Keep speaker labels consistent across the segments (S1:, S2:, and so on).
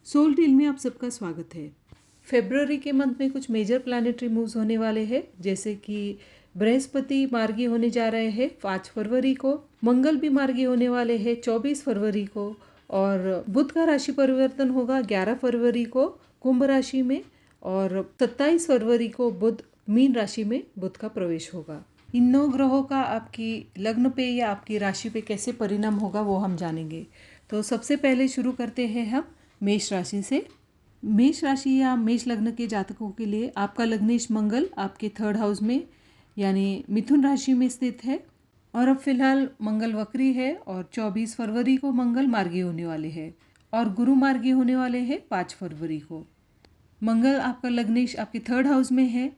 S1: Soul deal में आप सबका स्वागत है। फेब्रुअरी के मंथ में कुछ मेजर प्लैनेटरी मूव्स होने वाले हैं, जैसे कि बृहस्पति मार्गी होने जा रहे हैं 5 फरवरी को, मंगल भी मार्गी होने वाले हैं 24 फरवरी को, और बुध का राशि परिवर्तन होगा 11 फरवरी को कुंभ राशि में, और 27 फरवरी को बुध मीन राशि में बुध का प्रवेश होगा। इन 9 ग्रहों का आपकी लग्न पे या आपकी राशि पे कैसे परिणाम होगा वो हम जानेंगे। तो सबसे पहले शुरू करते हैं हम मेष राशि से। मेष राशि या मेष लग्न के जातकों के लिए आपका लग्नेश मंगल आपके 3rd हाउस में यानी मिथुन राशि में स्थित है, और अब फिलहाल मंगल वक्री है और 24 फरवरी को मंगल मार्गी होने वाले हैं, और गुरु मार्गी होने वाले हैं 5 फरवरी को। मंगल आपका लग्नेश आपके 3rd हाउस में है।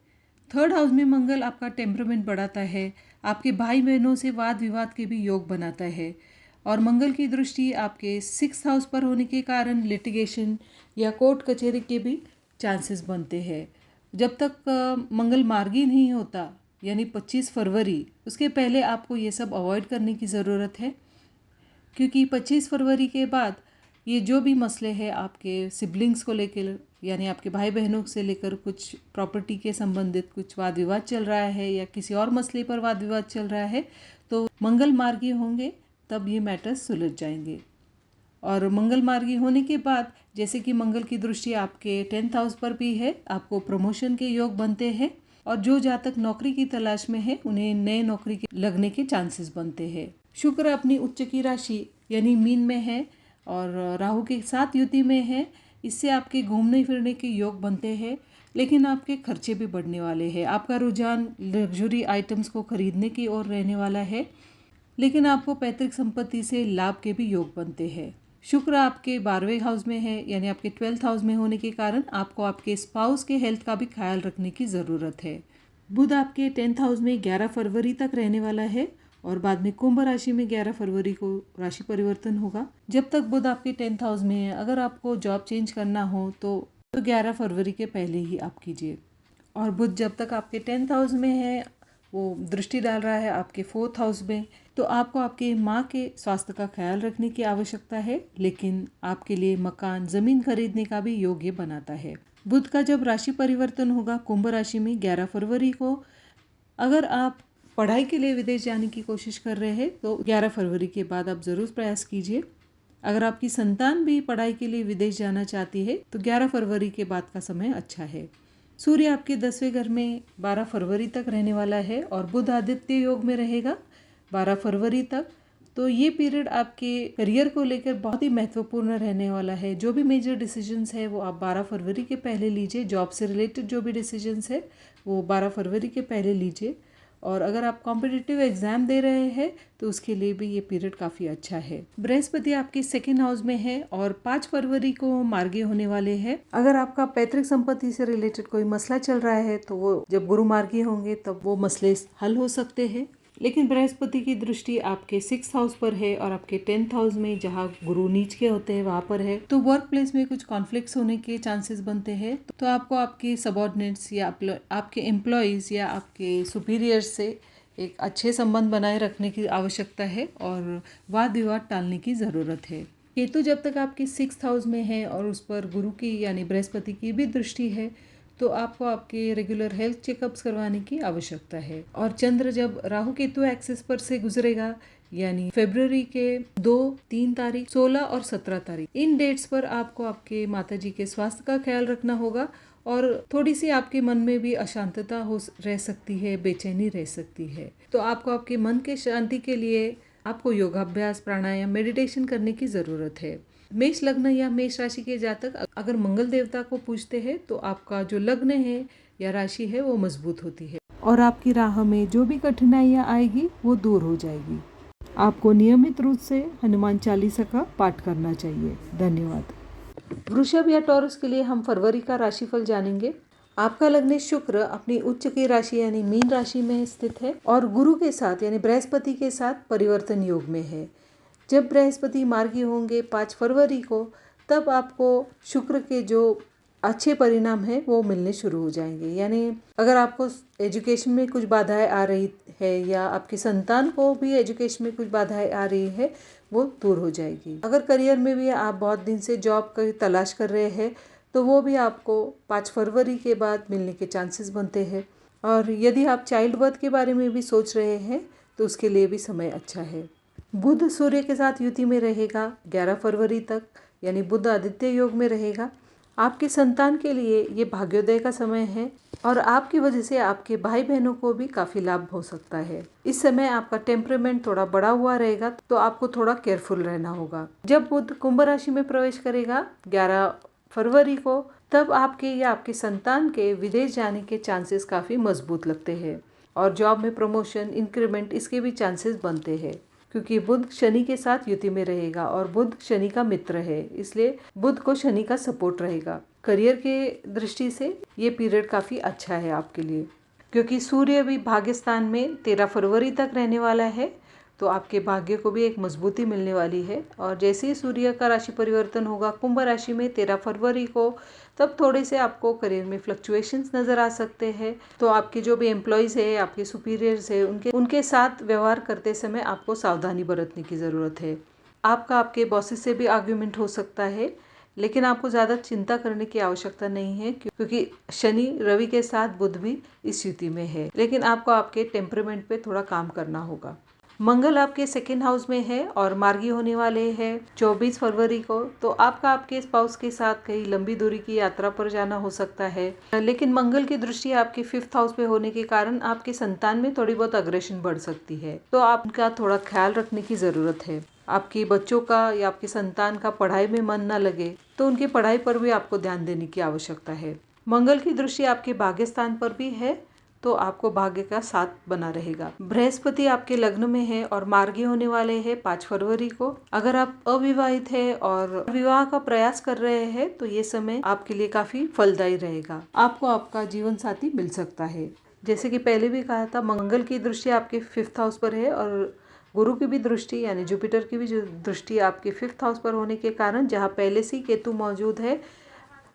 S1: 3rd हाउस में मंगल आपका टेम्परामेंट बढ़ाता है, आपके भाई बहनों से वाद विवाद के भी योग बनाता है, और मंगल की दृष्टि आपके 6th हाउस पर होने के कारण लिटिगेशन या कोर्ट कचहरी के भी चांसेस बनते हैं। जब तक मंगल मार्गी नहीं होता यानी 25 फरवरी, उसके पहले आपको ये सब अवॉइड करने की ज़रूरत है, क्योंकि 25 फरवरी के बाद ये जो भी मसले हैं आपके सिबलिंग्स को लेकर यानी आपके भाई बहनों से लेकर कुछ प्रॉपर्टी के संबंधित कुछ वाद विवाद चल रहा है या किसी और मसले पर वाद विवाद चल रहा है, तो मंगल मार्गी होंगे तब ये मैटर्स सुलझ जाएंगे। और मंगल मार्गी होने के बाद जैसे कि मंगल की दृष्टि आपके 10th हाउस पर भी है, आपको प्रमोशन के योग बनते हैं, और जो जातक नौकरी की तलाश में है उन्हें नए नौकरी के लगने के चांसेस बनते हैं। शुक्र अपनी उच्च की राशि यानी मीन में है और राहु के साथ युति में है, इससे आपके घूमने फिरने के योग बनते हैं, लेकिन आपके खर्चे भी बढ़ने वाले हैं। आपका रुझान लग्जरी आइटम्स को खरीदने की ओर रहने वाला है, लेकिन आपको पैतृक संपत्ति से लाभ के भी योग बनते हैं। शुक्र आपके 12वें हाउस में है यानी आपके 12th हाउस में होने के कारण आपको आपके स्पाउस के हेल्थ का भी ख्याल रखने की ज़रूरत है। बुध आपके 10th हाउस में 11 फरवरी तक रहने वाला है, और बाद में कुंभ राशि में 11 फरवरी को राशि परिवर्तन होगा। जब तक बुध आपके 10th हाउस में है, अगर आपको जॉब चेंज करना हो तो 11 फरवरी के पहले ही आप कीजिए। और बुध जब तक आपके 10th हाउस में है, वो दृष्टि डाल रहा है आपके 4th हाउस में, तो आपको आपके माँ के स्वास्थ्य का ख्याल रखने की आवश्यकता है, लेकिन आपके लिए मकान ज़मीन खरीदने का भी योग्य बनाता है। बुध का जब राशि परिवर्तन होगा कुंभ राशि में 11 फरवरी को, अगर आप पढ़ाई के लिए विदेश जाने की कोशिश कर रहे हैं तो 11 फरवरी के बाद आप ज़रूर प्रयास कीजिए। अगर आपकी संतान भी पढ़ाई के लिए विदेश जाना चाहती है तो 11 फरवरी के बाद का समय अच्छा है। सूर्य आपके 10वें घर में 12 फरवरी तक रहने वाला है, और बुध आदित्य योग में रहेगा 12 फरवरी तक। तो ये पीरियड आपके करियर को लेकर बहुत ही महत्वपूर्ण रहने वाला है। जो भी मेजर डिसीजंस है वो आप 12 फरवरी के पहले लीजिए। जॉब से रिलेटेड जो भी डिसीजंस है वो 12 फरवरी के पहले लीजिए, और अगर आप कॉम्पिटिटिव एग्जाम दे रहे हैं तो उसके लिए भी ये पीरियड काफ़ी अच्छा है। बृहस्पति आपके 2nd हाउस में है और 5 फरवरी को मार्गी होने वाले हैं। अगर आपका पैतृक संपत्ति से रिलेटेड कोई मसला चल रहा है तो वो जब गुरु मार्गी होंगे तब वो मसले हल हो सकते हैं, लेकिन बृहस्पति की दृष्टि आपके 6th हाउस पर है और आपके 10th हाउस में जहाँ गुरु नीच के होते हैं वहाँ पर है, तो वर्क प्लेस में कुछ कॉन्फ्लिक्ट्स होने के चांसेस बनते हैं। तो आपको आपके सबऑर्डिनेट्स या आपके एम्प्लॉयज़ या आपके सुपीरियर्स से एक अच्छे संबंध बनाए रखने की आवश्यकता है और वाद विवाद टालने की ज़रूरत है। केतु जब तक आपके 6th हाउस में है और उस पर गुरु की यानी बृहस्पति की भी दृष्टि है, तो आपको आपके रेगुलर हेल्थ चेकअप्स करवाने की आवश्यकता है। और चंद्र जब राहु केतु एक्सिस पर से गुजरेगा यानी फरवरी के 2, 3 तारीख, 16 और 17 तारीख, इन डेट्स पर आपको आपके माताजी के स्वास्थ्य का ख्याल रखना होगा, और थोड़ी सी आपके मन में भी अशांतता रह सकती है, बेचैनी रह सकती है। तो आपको आपके मन के शांति के लिए आपको योगाभ्यास, प्राणायाम, मेडिटेशन करने की ज़रूरत है। मेष लग्न या मेष राशि के जातक अगर मंगल देवता को पूजते हैं तो आपका जो लग्न है या राशि है वो मजबूत होती है, और आपकी राह में जो भी कठिनाइयाँ आएगी वो दूर हो जाएगी। आपको नियमित रूप से हनुमान चालीसा का पाठ करना चाहिए। धन्यवाद। वृषभ या टॉरस के लिए हम फरवरी का राशिफल जानेंगे। आपका लग्न शुक्र अपनी उच्च की राशि यानी मीन राशि में स्थित है और गुरु के साथ यानी बृहस्पति के साथ परिवर्तन योग में है। जब बृहस्पति मार्गी होंगे 5 फरवरी को, तब आपको शुक्र के जो अच्छे परिणाम हैं वो मिलने शुरू हो जाएंगे। यानी अगर आपको एजुकेशन में कुछ बाधाएं आ रही है या आपकी संतान को भी एजुकेशन में कुछ बाधाएं आ रही है, वो दूर हो जाएगी। अगर करियर में भी आप बहुत दिन से जॉब की तलाश कर रहे हैं तो वो भी आपको 5 फरवरी के बाद मिलने के चांसेस बनते हैं। और यदि आप चाइल्ड बर्थ के बारे में भी सोच रहे हैं तो उसके लिए भी समय अच्छा है। बुध सूर्य के साथ युति में रहेगा 11 फरवरी तक, यानी बुध आदित्य योग में रहेगा। आपके संतान के लिए ये भाग्योदय का समय है और आपकी वजह से आपके भाई बहनों को भी काफ़ी लाभ हो सकता है। इस समय आपका टेम्परामेंट थोड़ा बढ़ा हुआ रहेगा तो आपको थोड़ा केयरफुल रहना होगा। जब बुध कुंभ राशि में प्रवेश करेगा 11 फरवरी को, तब आपके या आपके संतान के विदेश जाने के चांसेस काफ़ी मजबूत लगते हैं और जॉब में प्रमोशन, इंक्रीमेंट इसके भी चांसेस बनते हैं, क्योंकि बुध शनि के साथ युति में रहेगा और बुध शनि का मित्र है, इसलिए बुध को शनि का सपोर्ट रहेगा। करियर के दृष्टि से ये पीरियड काफ़ी अच्छा है आपके लिए, क्योंकि सूर्य भी भाग्य स्थान में 13 फरवरी तक रहने वाला है, तो आपके भाग्य को भी एक मजबूती मिलने वाली है। और जैसे ही सूर्य का राशि परिवर्तन होगा कुंभ राशि में 13 फरवरी को, तब थोड़े से आपको करियर में फ्लक्चुएशंस नज़र आ सकते हैं। तो आपके जो भी एम्प्लॉयज़ है, आपके सुपीरियर्स है, उनके साथ व्यवहार करते समय आपको सावधानी बरतने की ज़रूरत है। आपका आपके बॉसेस से भी आर्ग्यूमेंट हो सकता है, लेकिन आपको ज़्यादा चिंता करने की आवश्यकता नहीं है, क्योंकि शनि रवि के साथ बुध भी इस युति में है। लेकिन आपको आपके टेम्परामेंट पे थोड़ा काम करना होगा। मंगल आपके सेकेंड हाउस में है और मार्गी होने वाले हैं 24 फरवरी को, तो आपका आपके स्पाउस के साथ कहीं लंबी दूरी की यात्रा पर जाना हो सकता है। लेकिन मंगल की दृष्टि आपके 5th हाउस पे होने के कारण आपके संतान में थोड़ी बहुत अग्रेशन बढ़ सकती है, तो आपका थोड़ा ख्याल रखने की ज़रूरत है। आपके बच्चों का या आपके संतान का पढ़ाई में मन न लगे तो उनकी पढ़ाई पर भी आपको ध्यान देने की आवश्यकता है। मंगल की दृष्टि आपके भाग्य स्थान पर भी है, तो आपको भाग्य का साथ बना रहेगा। बृहस्पति आपके लग्न में है और मार्गी होने वाले हैं 5 फरवरी को। अगर आप अविवाहित है और विवाह का प्रयास कर रहे हैं तो ये समय आपके लिए काफी फलदायी रहेगा। आपको आपका जीवन साथी मिल सकता है। जैसे कि पहले भी कहा था, मंगल की दृष्टि आपके 5th हाउस पर है और गुरु की भी दृष्टि यानी जुपिटर की भी दृष्टि आपके 5th हाउस पर होने के कारण, जहाँ पहले से ही केतु मौजूद है,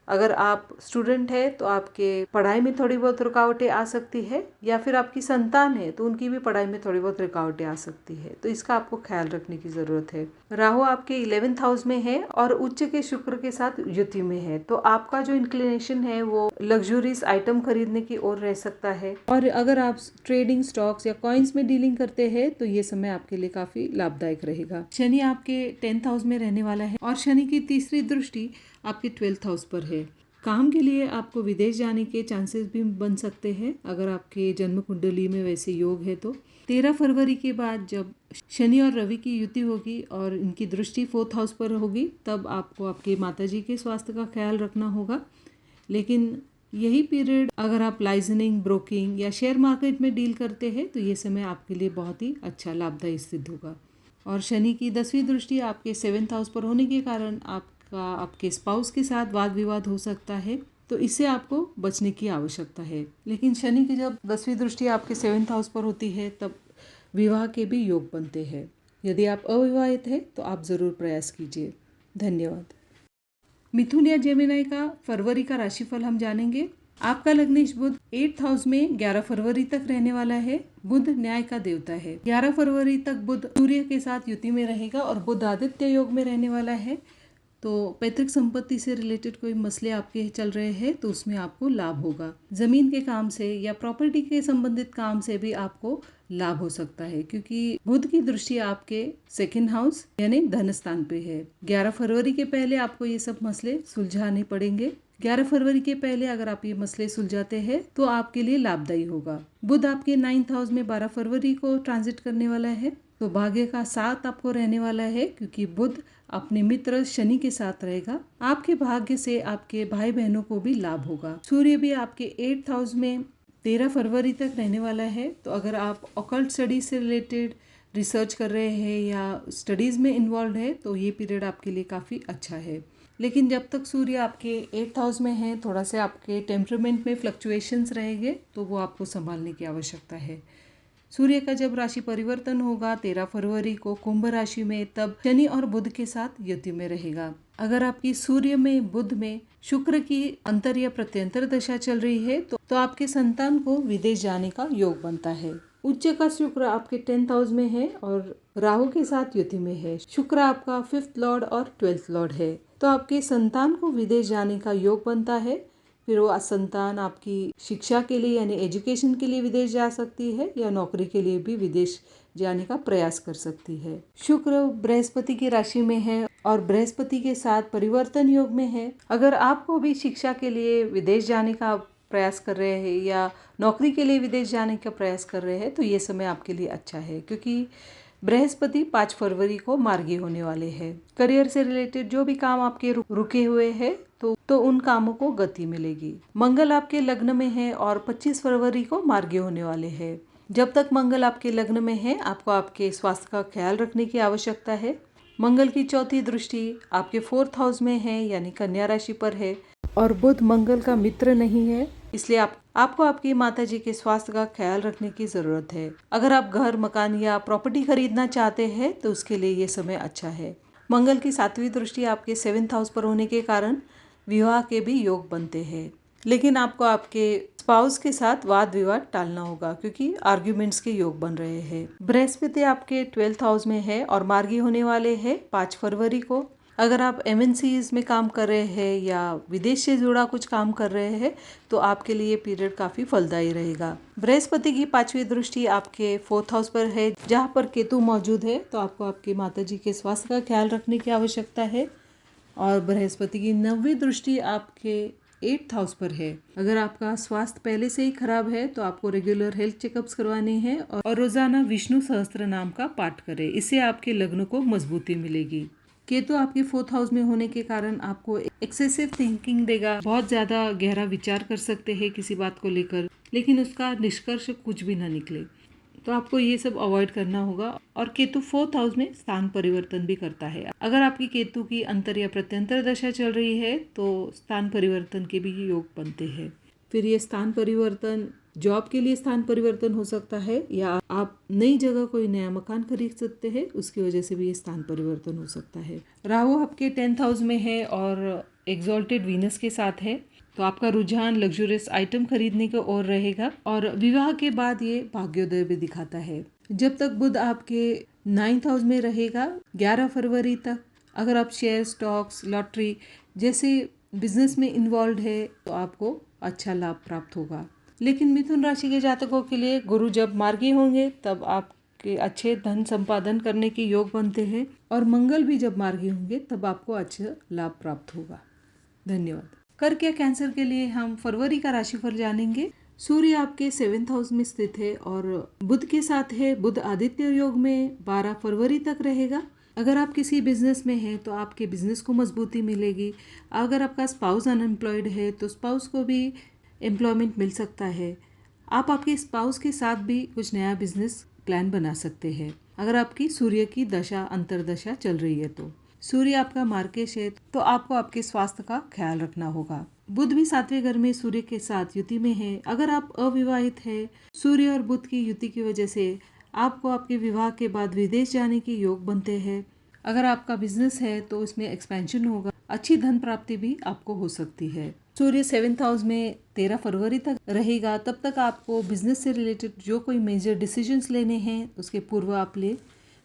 S1: अगर आप स्टूडेंट है तो आपके पढ़ाई में थोड़ी बहुत रुकावटें आ सकती है, या फिर आपकी संतान है तो उनकी भी पढ़ाई में थोड़ी बहुत रुकावटें आ सकती है, तो इसका आपको ख्याल रखने की ज़रूरत है। राहु आपके 11th हाउस में है और उच्च के शुक्र के साथ युति में है, तो आपका जो इंक्लिनेशन है वो लग्जूरियस आइटम खरीदने की ओर रह सकता है। और अगर आप ट्रेडिंग, स्टॉक्स या कॉइन्स में डीलिंग करते हैं तो ये समय आपके लिए काफ़ी लाभदायक रहेगा। शनि आपके 10th हाउस में रहने वाला है और शनि की तीसरी दृष्टि आपके 12th हाउस पर है। काम के लिए आपको विदेश जाने के चांसेस भी बन सकते हैं, अगर आपके जन्म कुंडली में वैसे योग है तो। 13 फरवरी के बाद जब शनि और रवि की युति होगी और इनकी दृष्टि 4th हाउस पर होगी, तब आपको आपके माताजी के स्वास्थ्य का ख्याल रखना होगा। लेकिन यही पीरियड अगर आप लाइजनिंग, ब्रोकिंग या शेयर मार्केट में डील करते हैं तो ये समय आपके लिए बहुत ही अच्छा लाभदायी सिद्ध होगा। और शनि की 10वीं दृष्टि आपके 7th हाउस पर होने के कारण आपके स्पाउस के साथ वाद विवाद हो सकता है, तो इससे आपको बचने की आवश्यकता है। लेकिन शनि की जब 10वीं दृष्टि आपके 7th हाउस पर होती है तब विवाह के भी योग बनते हैं। यदि आप अविवाहित हैं तो आप ज़रूर प्रयास कीजिए। धन्यवाद। मिथुन या जेमिनी का फरवरी का राशिफल हम जानेंगे। आपका लग्नेश बुध 8th हाउस में 11 फरवरी तक रहने वाला है। बुध न्याय का देवता है। 11 फरवरी तक बुध सूर्य के साथ युति में रहेगा और बुध आदित्य योग में रहने वाला है। तो पैतृक संपत्ति से रिलेटेड कोई मसले आपके चल रहे हैं तो उसमें आपको लाभ होगा। जमीन के काम से या प्रॉपर्टी के संबंधित काम से भी आपको लाभ हो सकता है, क्योंकि बुध की दृष्टि आपके 2nd हाउस यानी धन स्थान पे है। 11 फरवरी के पहले आपको ये सब मसले सुलझाने पड़ेंगे। 11 फरवरी के पहले अगर आप ये मसले सुलझाते हैं तो आपके लिए लाभदायी होगा। बुध आपके 9th हाउस में 12 फरवरी को ट्रांजिट करने वाला है, तो भाग्य का साथ आपको रहने वाला है, क्योंकि बुध अपने मित्र शनि के साथ रहेगा। आपके भाग्य से आपके भाई बहनों को भी लाभ होगा। सूर्य भी आपके 8th हाउस में 13 फरवरी तक रहने वाला है, तो अगर आप ऑकल्ट स्टडीज से रिलेटेड रिसर्च कर रहे हैं या स्टडीज़ में इन्वॉल्व है तो ये पीरियड आपके लिए काफ़ी अच्छा है। लेकिन जब तक सूर्य आपके 8th हाउस में है, थोड़ा सा आपके टेम्परामेंट में फ्लक्चुएशंस रहेंगे, तो वो आपको संभालने की आवश्यकता है। सूर्य का जब राशि परिवर्तन होगा 13 फरवरी को कुंभ राशि में, तब शनि और बुध के साथ युति में रहेगा। अगर आपकी सूर्य में, बुध में शुक्र की अंतर या प्रत्यंतर दशा चल रही है तो आपके संतान को विदेश जाने का योग बनता है। उच्च का शुक्र आपके 10th हाउस में है और राहु के साथ युति में है। शुक्र आपका 5th लॉर्ड और 12th लॉर्ड है। तो आपके संतान को विदेश जाने का योग बनता है। फिर वो संतान आपकी शिक्षा के लिए यानी एजुकेशन के लिए विदेश जा सकती है या नौकरी के लिए भी विदेश जाने का प्रयास कर सकती है। शुक्र बृहस्पति की राशि में है और बृहस्पति के साथ परिवर्तन योग में है। अगर आपको भी शिक्षा के लिए विदेश जाने का प्रयास कर रहे हैं या नौकरी के लिए विदेश जाने का प्रयास कर रहे हैं तो ये समय आपके लिए अच्छा है, क्योंकि बृहस्पति 5 फरवरी को मार्गी होने वाले हैं। करियर से रिलेटेड जो भी काम आपके रुके हुए हैं तो उन कामों को गति मिलेगी। मंगल आपके लग्न में है और 25 फरवरी को मार्गी होने वाले हैं। जब तक मंगल आपके लग्न में है आपको आपके स्वास्थ्य का ख्याल रखने की आवश्यकता है। मंगल की चौथी दृष्टि आपके 4th हाउस में है यानी कन्या राशि पर है और बुध मंगल का मित्र नहीं है, इसलिए आपको आपकी माताजी के स्वास्थ्य का ख्याल रखने की जरूरत है। अगर आप घर, मकान या प्रॉपर्टी खरीदना चाहते हैं तो उसके लिए ये समय अच्छा है। मंगल की 7वीं दृष्टि आपके 7th हाउस पर होने के कारण विवाह के भी योग बनते हैं, लेकिन आपको आपके स्पाउस के साथ वाद विवाद टालना होगा क्योंकि आर्ग्यूमेंट्स के योग बन रहे हैं। बृहस्पति आपके 12th हाउस में है और मार्गी होने वाले हैं 5 फरवरी को। अगर आप MNCs में काम कर रहे हैं या विदेश से जुड़ा कुछ काम कर रहे हैं तो आपके लिए पीरियड काफ़ी फलदायी रहेगा। बृहस्पति की 5वीं दृष्टि आपके 4th हाउस पर है जहाँ पर केतु मौजूद है, तो आपको आपकी माताजी के स्वास्थ्य का ख्याल रखने की आवश्यकता है। और बृहस्पति की 9वीं दृष्टि आपके 8th हाउस पर है। अगर आपका स्वास्थ्य पहले से ही खराब है तो आपको रेगुलर हेल्थ चेकअप्स करवाने हैं और रोजाना विष्णु सहस्त्र नाम का पाठ करें, इससे आपके लग्न को मजबूती मिलेगी। केतु आपके 4th हाउस में होने के कारण आपको एक्सेसिव थिंकिंग देगा, बहुत ज़्यादा गहरा विचार कर सकते हैं किसी बात को लेकर, लेकिन उसका निष्कर्ष कुछ भी ना निकले, तो आपको ये सब अवॉइड करना होगा। और केतु 4th हाउस में स्थान परिवर्तन भी करता है। अगर आपकी केतु की अंतर या प्रत्यंतर दशा चल रही है तो स्थान परिवर्तन के भी योग बनते हैं। फिर ये स्थान परिवर्तन जॉब के लिए स्थान परिवर्तन हो सकता है या आप नई जगह कोई नया मकान खरीद सकते हैं, उसकी वजह से भी ये स्थान परिवर्तन हो सकता है। राहु आपके 10th हाउस में है और एक्सॉल्टेड वीनस के साथ है, तो आपका रुझान लग्जूरियस आइटम खरीदने की ओर रहेगा और विवाह के बाद ये भाग्योदय भी दिखाता है। जब तक बुध आपके 9th हाउस में रहेगा 11 फरवरी तक, अगर आप शेयर, स्टॉक्स, लॉटरी जैसे बिजनेस में इन्वॉल्व है तो आपको अच्छा लाभ प्राप्त होगा। लेकिन मिथुन राशि के जातकों के लिए गुरु जब मार्गी होंगे तब आपके अच्छे धन संपादन करने के योग बनते हैं और मंगल भी जब मार्गी होंगे तब आपको अच्छा लाभ प्राप्त होगा। धन्यवाद। कर्क या कैंसर के लिए हम फरवरी का राशिफल जानेंगे। सूर्य आपके 7th हाउस में स्थित है और बुध के साथ है। बुध आदित्य योग में 12 फरवरी तक रहेगा। अगर आप किसी बिजनेस में हैं तो आपके बिजनेस को मजबूती मिलेगी। अगर आपका स्पाउस अनएम्प्लॉयड है तो स्पाउस को भी एम्प्लॉयमेंट मिल सकता है। आप आपके स्पाउस के साथ भी कुछ नया बिजनेस प्लान बना सकते हैं अगर आपकी सूर्य की दशा अंतरदशा चल रही है तो। सूर्य आपका मार्केश है तो आपको आपके स्वास्थ्य का ख्याल रखना होगा। बुध भी 7वें घर में सूर्य के साथ युति में है। अगर आप अविवाहित है, सूर्य और बुध की युति की वजह से आपको आपके विवाह के बाद विदेश जाने के योग बनते हैं। अगर आपका बिजनेस है तो उसमें एक्सपेंशन होगा, अच्छी धन प्राप्ति भी आपको हो सकती है। सूर्य 7th हाउस में 13 फरवरी तक रहेगा, तब तक आपको बिजनेस से रिलेटेड जो कोई मेजर डिसीजंस लेने हैं उसके पूर्व आप ले,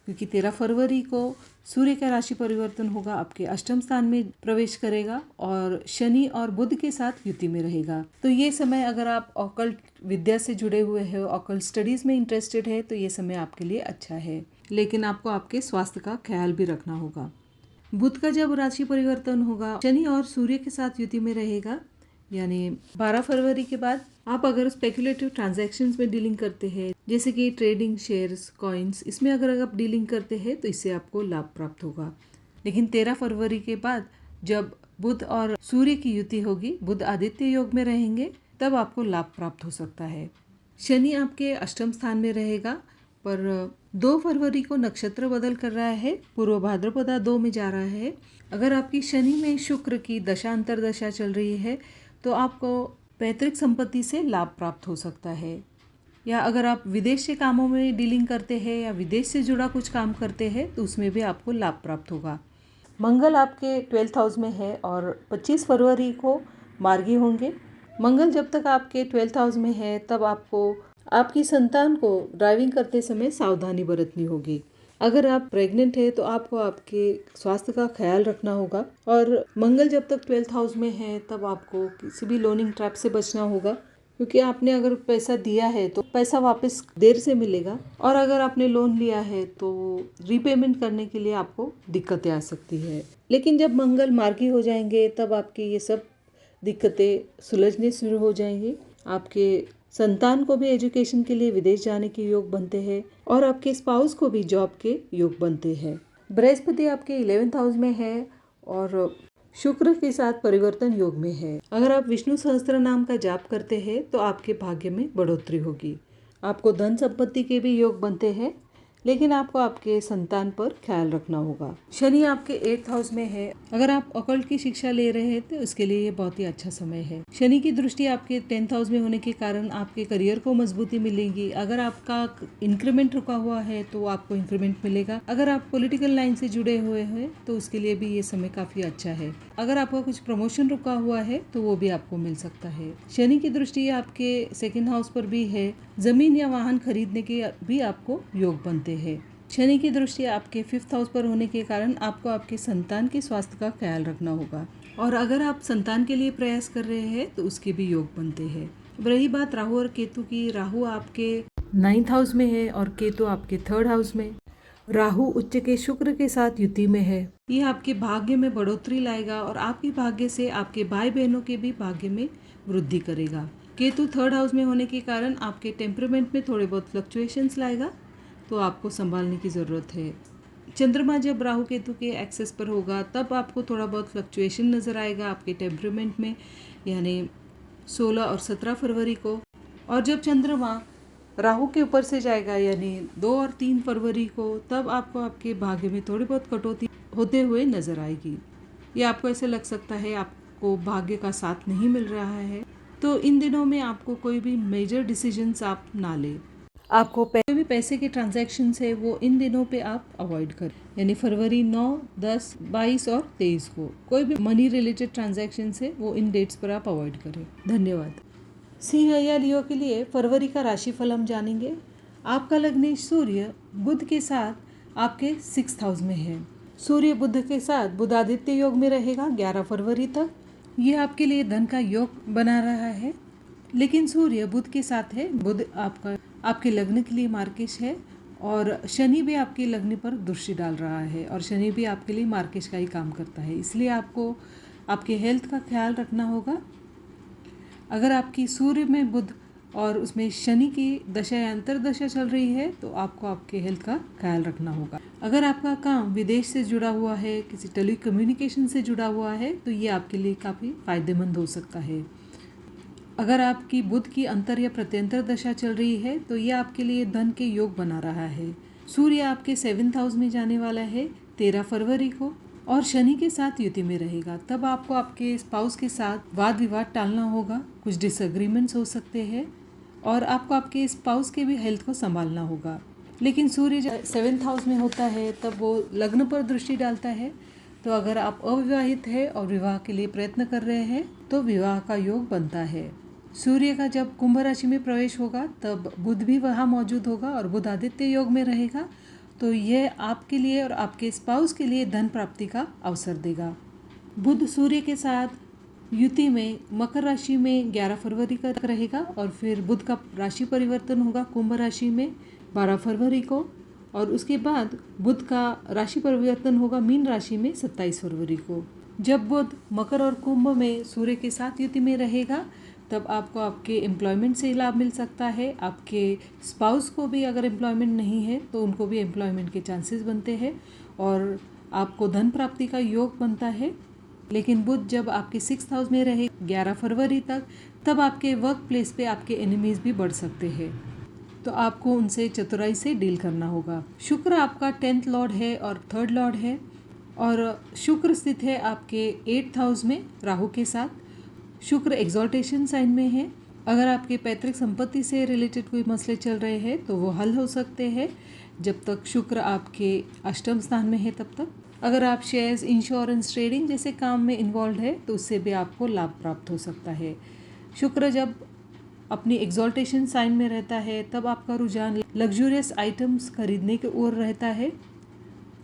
S1: क्योंकि 13 फरवरी को सूर्य का राशि परिवर्तन होगा, आपके अष्टम स्थान में प्रवेश करेगा और शनि और बुध के साथ युति में रहेगा। तो ये समय अगर आप ऑकल्ट विद्या से जुड़े हुए हैं, ऑकल्ट स्टडीज में इंटरेस्टेड है तो ये समय आपके लिए अच्छा है, लेकिन आपको आपके स्वास्थ्य का ख्याल भी रखना होगा। बुध का जब राशि परिवर्तन होगा शनि और सूर्य के साथ युति में रहेगा, यानी 12 फरवरी के बाद आप अगर स्पेकुलेटिव ट्रांजैक्शंस में डीलिंग करते हैं जैसे कि ट्रेडिंग, शेयर्स, कॉइन्स, इसमें अगर आप डीलिंग करते हैं तो इससे आपको लाभ प्राप्त होगा। लेकिन 13 फरवरी के बाद जब बुध और सूर्य की युति होगी, बुध आदित्य योग में रहेंगे, तब आपको लाभ प्राप्त हो सकता है। शनि आपके अष्टम स्थान में रहेगा पर 2 फरवरी को नक्षत्र बदल कर रहा है, पूर्व भाद्रपदा 2 में जा रहा है। अगर आपकी शनि में शुक्र की दशा अंतरदशा चल रही है तो आपको पैतृक संपत्ति से लाभ प्राप्त हो सकता है, या अगर आप विदेश के कामों में डीलिंग करते हैं या विदेश से जुड़ा कुछ काम करते हैं तो उसमें भी आपको लाभ प्राप्त होगा। मंगल आपके 12th हाउस में है और 25 फरवरी को मार्गी होंगे। मंगल जब तक आपके 12th हाउस में है तब आपको आपकी संतान को ड्राइविंग करते समय सावधानी बरतनी होगी। अगर आप प्रेग्नेंट है तो आपको आपके स्वास्थ्य का ख्याल रखना होगा। और मंगल जब तक 12th हाउस में है तब आपको किसी भी लोनिंग ट्रैप से बचना होगा, क्योंकि आपने अगर पैसा दिया है तो पैसा वापस देर से मिलेगा, और अगर आपने लोन लिया है तो रीपेमेंट करने के लिए आपको दिक्कतें आ सकती है। लेकिन जब मंगल मार्गी हो जाएंगे तब आपकी ये सब दिक्कतें सुलझने शुरू हो जाएंगी। आपके संतान को भी एजुकेशन के लिए विदेश जाने के योग बनते हैं और आपके स्पाउस को भी जॉब के योग बनते हैं। बृहस्पति आपके 11th हाउस में है और शुक्र के साथ परिवर्तन योग में है। अगर आप विष्णु सहस्त्र नाम का जाप करते हैं तो आपके भाग्य में बढ़ोतरी होगी। आपको धन संपत्ति के भी योग बनते हैं, लेकिन आपको आपके संतान पर ख्याल रखना होगा। शनि आपके 8th हाउस में है। अगर आप ऑकल्ट की शिक्षा ले रहे हैं तो उसके लिए ये बहुत ही अच्छा समय है। शनि की दृष्टि आपके 10th हाउस में होने के कारण आपके करियर को मजबूती मिलेगी। अगर आपका इंक्रीमेंट रुका हुआ है तो आपको इंक्रीमेंट मिलेगा। अगर आप पॉलिटिकल लाइन से जुड़े हुए हैं तो उसके लिए भी ये समय काफी अच्छा है। अगर आपका कुछ प्रमोशन रुका हुआ है तो वो भी आपको मिल सकता है। शनि की दृष्टि आपके 2nd हाउस पर भी है। जमीन या वाहन खरीदने के भी आपको योग बनते हैं। शनि की दृष्टि आपके 5th हाउस पर होने के कारण आपको आपके संतान के स्वास्थ्य का ख्याल रखना होगा, और अगर आप संतान के लिए प्रयास कर रहे हैं तो उसके भी योग बनते हैं। अब रही बात राहु और केतु की, राहु आपके 9th हाउस में है और केतु आपके 3rd हाउस में। राहु उच्च के शुक्र के साथ युति में है। ये आपके भाग्य में बढ़ोतरी लाएगा और आपके भाग्य से आपके भाई बहनों के भी भाग्य में वृद्धि करेगा। केतु 3rd हाउस में होने के कारण आपके टेम्परामेंट में थोड़े बहुत फ्लक्चुएशंस लाएगा, तो आपको संभालने की ज़रूरत है। चंद्रमा जब राहु केतु के एक्सेस पर होगा तब आपको थोड़ा बहुत फ्लक्चुएशन नज़र आएगा आपके टेम्परामेंट में, यानी 16 और 17 फरवरी को। और जब चंद्रमा राहु के ऊपर से जाएगा यानी 2 और 3 फरवरी को, तब आपको आपके भाग्य में थोड़ी बहुत कटौती होते हुए नजर आएगी। ये आपको ऐसे लग सकता है आपको भाग्य का साथ नहीं मिल रहा है, तो इन दिनों में आपको कोई भी मेजर डिसीजंस आप ना ले। आपको भी पैसे के ट्रांजैक्शंस है वो इन दिनों पे आप अवॉइड करें, यानी फरवरी 9, 10, 22 और 23 को कोई भी मनी रिलेटेड ट्रांजैक्शंस है वो इन डेट्स पर आप अवॉइड करें। धन्यवाद। सिंह या लियो के लिए फरवरी का राशिफल हम जानेंगे। आपका लग्न सूर्य बुध के साथ आपके 6th हाउस में है। सूर्य बुध के साथ बुधादित्य योग में रहेगा 11 फरवरी तक। ये आपके लिए धन का योग बना रहा है, लेकिन सूर्य बुध के साथ है। बुध आपके लग्न के लिए मार्केश है और शनि भी आपके लग्न पर दृष्टि डाल रहा है, और शनि भी आपके लिए मार्केश का ही काम करता है, इसलिए आपको आपके हेल्थ का ख्याल रखना होगा। अगर आपकी सूर्य में बुध और उसमें शनि की दशा या अंतर्दशा चल रही है तो आपको आपके हेल्थ का ख्याल रखना होगा। अगर आपका काम विदेश से जुड़ा हुआ है, किसी टेली कम्युनिकेशन से जुड़ा हुआ है, तो ये आपके लिए काफ़ी फायदेमंद हो सकता है। अगर आपकी बुध की अंतर या प्रत्यंतर दशा चल रही है तो ये आपके लिए धन के योग बना रहा है। सूर्य आपके 7th हाउस में जाने वाला है 13 फरवरी को और शनि के साथ युति में रहेगा। तब आपको आपके स्पाउस के साथ वाद विवाद टालना होगा, कुछ डिसएग्रीमेंट्स हो सकते हैं और आपको आपके स्पाउस के भी हेल्थ को संभालना होगा। लेकिन सूर्य जब 7th हाउस में होता है तब वो लग्न पर दृष्टि डालता है, तो अगर आप अविवाहित है और विवाह के लिए प्रयत्न कर रहे हैं तो विवाह का योग बनता है। सूर्य का जब कुंभ राशि में प्रवेश होगा तब बुध भी वहाँ मौजूद होगा और बुध आदित्य योग में रहेगा, तो यह आपके लिए और आपके स्पाउस के लिए धन प्राप्ति का अवसर देगा। बुध सूर्य के साथ युति में मकर राशि में 11 फरवरी तक रहेगा और फिर बुध का राशि परिवर्तन होगा कुंभ राशि में 12 फरवरी को, और उसके बाद बुध का राशि परिवर्तन होगा मीन राशि में 27 फरवरी को। जब बुध मकर और कुंभ में सूर्य के साथ युति में रहेगा तब आपको आपके एम्प्लॉयमेंट से लाभ मिल सकता है। आपके स्पाउस को भी अगर एम्प्लॉयमेंट नहीं है तो उनको भी एम्प्लॉयमेंट के चांसेस बनते हैं और आपको धन प्राप्ति का योग बनता है। लेकिन बुध जब आपके 6th हाउस में रहे 11 फरवरी तक, तब आपके वर्क प्लेस पे आपके एनिमीज भी बढ़ सकते हैं, तो आपको उनसे चतुराई से डील करना होगा। शुक्र आपका 10th लॉर्ड है और 3rd लॉर्ड है, और शुक्र स्थित है आपके 8th हाउस में राहु के साथ। शुक्र एग्जॉल्टेशन साइन में है। अगर आपके पैतृक संपत्ति से रिलेटेड कोई मसले चल रहे हैं तो वो हल हो सकते हैं जब तक शुक्र आपके अष्टम स्थान में है तब तक। अगर आप शेयर्स, इंश्योरेंस, ट्रेडिंग जैसे काम में इन्वॉल्व है तो उससे भी आपको लाभ प्राप्त हो सकता है। शुक्र जब अपनी एग्जॉल्टेशन साइन में रहता है, तब आपका रुझान लग्जूरियस आइटम्स खरीदने की ओर रहता है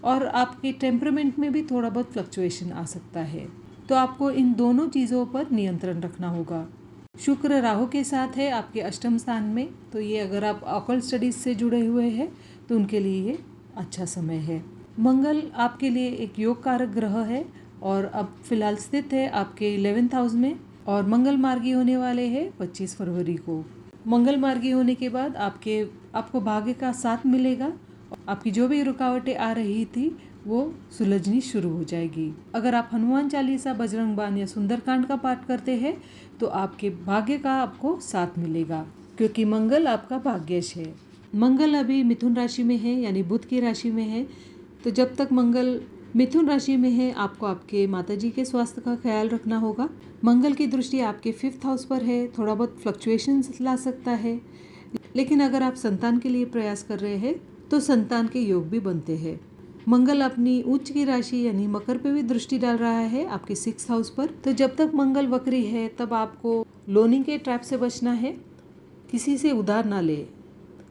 S1: और आपके टेम्परामेंट में भी थोड़ा बहुत फ्लक्चुएशन आ सकता है। तो आपको इन दोनों चीज़ों पर नियंत्रण रखना होगा। शुक्र राहु के साथ है आपके अष्टम स्थान में, तो ये अगर आप ऑकल्ट स्टडीज से जुड़े हुए हैं तो उनके लिए ये अच्छा समय है। मंगल आपके लिए एक योग कारक ग्रह है और अब फिलहाल स्थित है आपके 11th हाउस में और मंगल मार्गी होने वाले हैं 25 फरवरी को। मंगल मार्गी होने के बाद आपको भाग्य का साथ मिलेगा। आपकी जो भी रुकावटें आ रही थी वो सुलझनी शुरू हो जाएगी। अगर आप हनुमान चालीसा, बजरंग बाण या सुंदरकांड का पाठ करते हैं तो आपके भाग्य का आपको साथ मिलेगा, क्योंकि मंगल आपका भाग्यश है। मंगल अभी मिथुन राशि में है, यानी बुध की राशि में है। तो जब तक मंगल मिथुन राशि में है आपको आपके माताजी के स्वास्थ्य का ख्याल रखना होगा। मंगल की दृष्टि आपके 5th हाउस पर है, थोड़ा बहुत फ्लक्चुएशंस ला सकता है, लेकिन अगर आप संतान के लिए प्रयास कर रहे हैं तो संतान के योग भी बनते हैं। मंगल अपनी उच्च की राशि यानी मकर पे भी दृष्टि डाल रहा है आपके 6th हाउस पर। तो जब तक मंगल वक्री है तब आपको लोनिंग के ट्रैप से बचना है। किसी से उधार ना ले,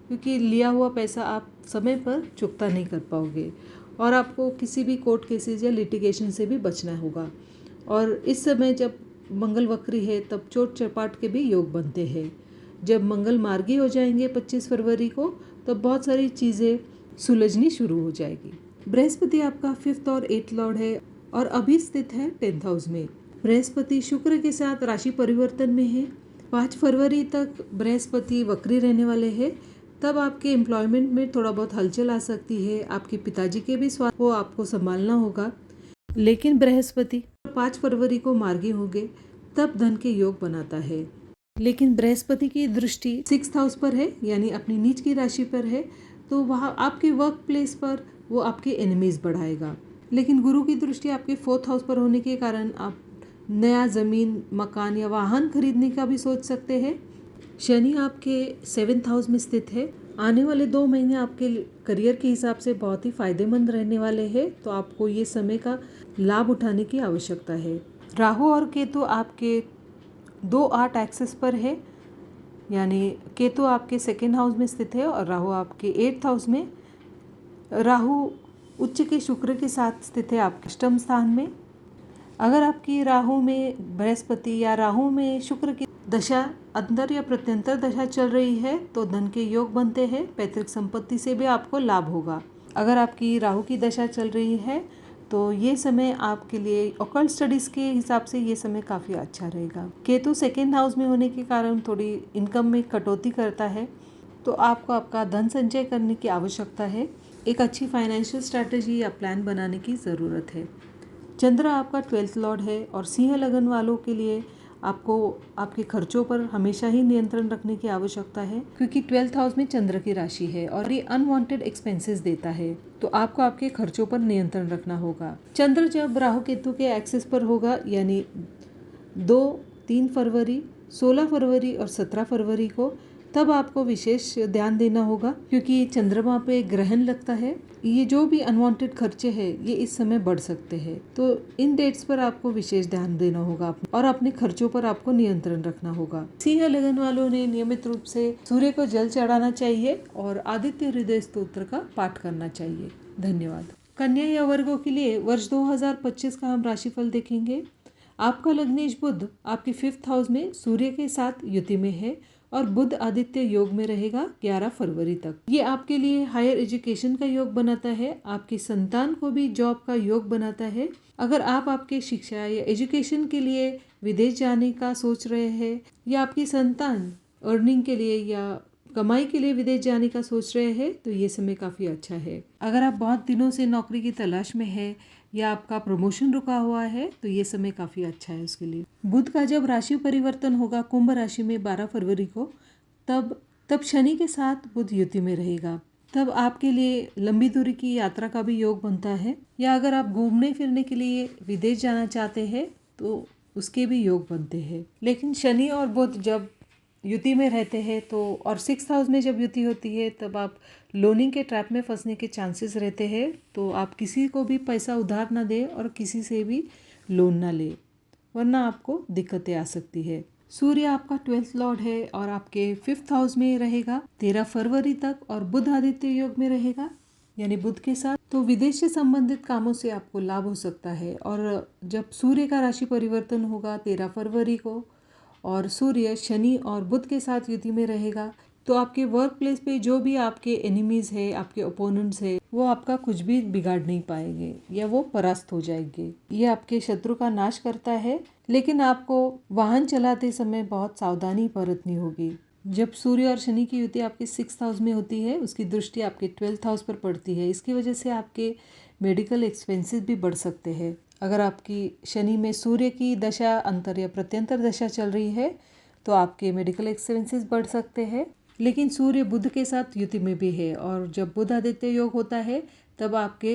S1: क्योंकि लिया हुआ पैसा आप समय पर चुकता नहीं कर पाओगे और आपको किसी भी कोर्ट केसेस या लिटिगेशन से भी बचना होगा। और इस समय जब मंगल वक्री है तब चोट चपाट के भी योग बनते हैं। जब मंगल मार्गी हो जाएंगे 25 फरवरी को तब बहुत सारी चीज़ें सुलझनी शुरू हो जाएगी। बृहस्पति आपका 5th और 8th लॉर्ड है और अभी स्थित है 10th हाउस में। बृहस्पति शुक्र के साथ राशि परिवर्तन में है। 5 फरवरी तक बृहस्पति वक्री रहने वाले हैं। तब आपके एम्प्लॉयमेंट में थोड़ा बहुत हलचल आ सकती है। आपके पिताजी के भी स्वास्थ्य को आपको संभालना होगा। लेकिन बृहस्पति 5 फरवरी को मार्गी होंगे तब धन के योग बनाता है। लेकिन बृहस्पति की दृष्टि 6th हाउस पर है, यानी अपनी नीच की राशि पर है, तो वहाँ आपके वर्क प्लेस पर वो आपके एनिमीज बढ़ाएगा। लेकिन गुरु की दृष्टि आपके 4th हाउस पर होने के कारण आप नया ज़मीन, मकान या वाहन खरीदने का भी सोच सकते हैं। शनि आपके 7th हाउस में स्थित है। आने वाले 2 महीने आपके करियर के हिसाब से बहुत ही फायदेमंद रहने वाले हैं, तो आपको ये समय का लाभ उठाने की आवश्यकता है। राहु और केतु आपके 2-8 एक्सेस पर है, यानी केतु आपके 2nd हाउस में स्थित है और राहु आपके 8th हाउस में। राहु उच्च के शुक्र के साथ स्थित है आपके अष्टम स्थान में। अगर आपकी राहु में बृहस्पति या राहु में शुक्र की दशा अंतर या प्रत्यंतर दशा चल रही है तो धन के योग बनते हैं। पैतृक संपत्ति से भी आपको लाभ होगा। अगर आपकी राहु की दशा चल रही है तो ये समय आपके लिए ऑकल्ट स्टडीज़ के हिसाब से ये समय काफ़ी अच्छा रहेगा। केतु 2nd हाउस में होने के कारण थोड़ी इनकम में कटौती करता है, तो आपको आपका धन संचय करने की आवश्यकता है। एक अच्छी फाइनेंशियल स्ट्रैटेजी या प्लान बनाने की ज़रूरत है। चंद्र आपका 12th लॉर्ड है और सिंह लगन वालों के लिए आपको आपके खर्चों पर हमेशा ही नियंत्रण रखने की आवश्यकता है, क्योंकि 12th हाउस में चंद्र की राशि है और ये अनवांटेड एक्सपेंसेस देता है, तो आपको आपके खर्चों पर नियंत्रण रखना होगा। चंद्र जब राहु केतु के एक्सेस पर होगा, यानी 2, 3 फरवरी, 16 फरवरी और 17 फरवरी को, तब आपको विशेष ध्यान देना होगा, क्योंकि चंद्रमा पे ग्रहण लगता है। ये जो भी अनवांटेड खर्चे हैं ये इस समय बढ़ सकते हैं, तो इन डेट्स पर आपको विशेष ध्यान देना होगा और अपने खर्चों पर आपको नियंत्रण रखना होगा। सिंह लगन वालों ने नियमित रूप से सूर्य को जल चढ़ाना चाहिए और आदित्य हृदय स्तोत्र का पाठ करना चाहिए। धन्यवाद। कन्या या वर्गों के लिए वर्ष 2025 का हम राशिफल देखेंगे। आपका लग्नेश बुध आपके 5th हाउस में सूर्य के साथ युति में है और बुध आदित्य योग में रहेगा 11 फरवरी तक। ये आपके लिए हायर एजुकेशन का योग बनाता है, आपकी संतान को भी जॉब का योग बनाता है। अगर आप आपके शिक्षा या एजुकेशन के लिए विदेश जाने का सोच रहे हैं या आपकी संतान अर्निंग के लिए या कमाई के लिए विदेश जाने का सोच रहे हैं तो ये समय काफ़ी अच्छा है। अगर आप बहुत दिनों से नौकरी की तलाश में है या आपका प्रमोशन रुका हुआ है तो ये समय काफ़ी अच्छा है उसके लिए। बुध का जब राशि परिवर्तन होगा कुंभ राशि में 12 फरवरी को, तब शनि के साथ बुध युति में रहेगा। तब आपके लिए लंबी दूरी की यात्रा का भी योग बनता है, या अगर आप घूमने फिरने के लिए विदेश जाना चाहते हैं तो उसके भी योग बनते हैं। लेकिन शनि और बुध जब युति में रहते हैं तो, और 6th हाउस में जब युति होती है तब आप लोनिंग के ट्रैप में फंसने के चांसेस रहते हैं। तो आप किसी को भी पैसा उधार ना दें और किसी से भी लोन ना लें, वरना आपको दिक्कतें आ सकती है। सूर्य आपका 12th लॉर्ड है और आपके 5th हाउस में रहेगा 13 फरवरी तक, और बुध आदित्य योग में रहेगा यानी बुध के साथ। तो विदेश से संबंधित कामों से आपको लाभ हो सकता है। और जब सूर्य का राशि परिवर्तन होगा 13 फरवरी को, और सूर्य शनि और बुध के साथ युति में रहेगा, तो आपके वर्क प्लेस पे जो भी आपके एनिमीज है, आपके ओपोनेंट्स है, वो आपका कुछ भी बिगाड़ नहीं पाएंगे या वो परास्त हो जाएंगे। ये आपके शत्रु का नाश करता है, लेकिन आपको वाहन चलाते समय बहुत सावधानी बरतनी होगी। जब सूर्य और शनि की युति आपके 6th हाउस में होती है, उसकी दृष्टि आपके 12th हाउस पर पड़ती है। इसकी वजह से आपके मेडिकल एक्सपेंसेस भी बढ़ सकते हैं। अगर आपकी शनि में सूर्य की दशा अंतर या प्रत्यंतर दशा चल रही है तो आपके मेडिकल एक्सपेंसेस बढ़ सकते हैं। लेकिन सूर्य बुध के साथ युति में भी है, और जब बुध आदित्य योग होता है तब आपके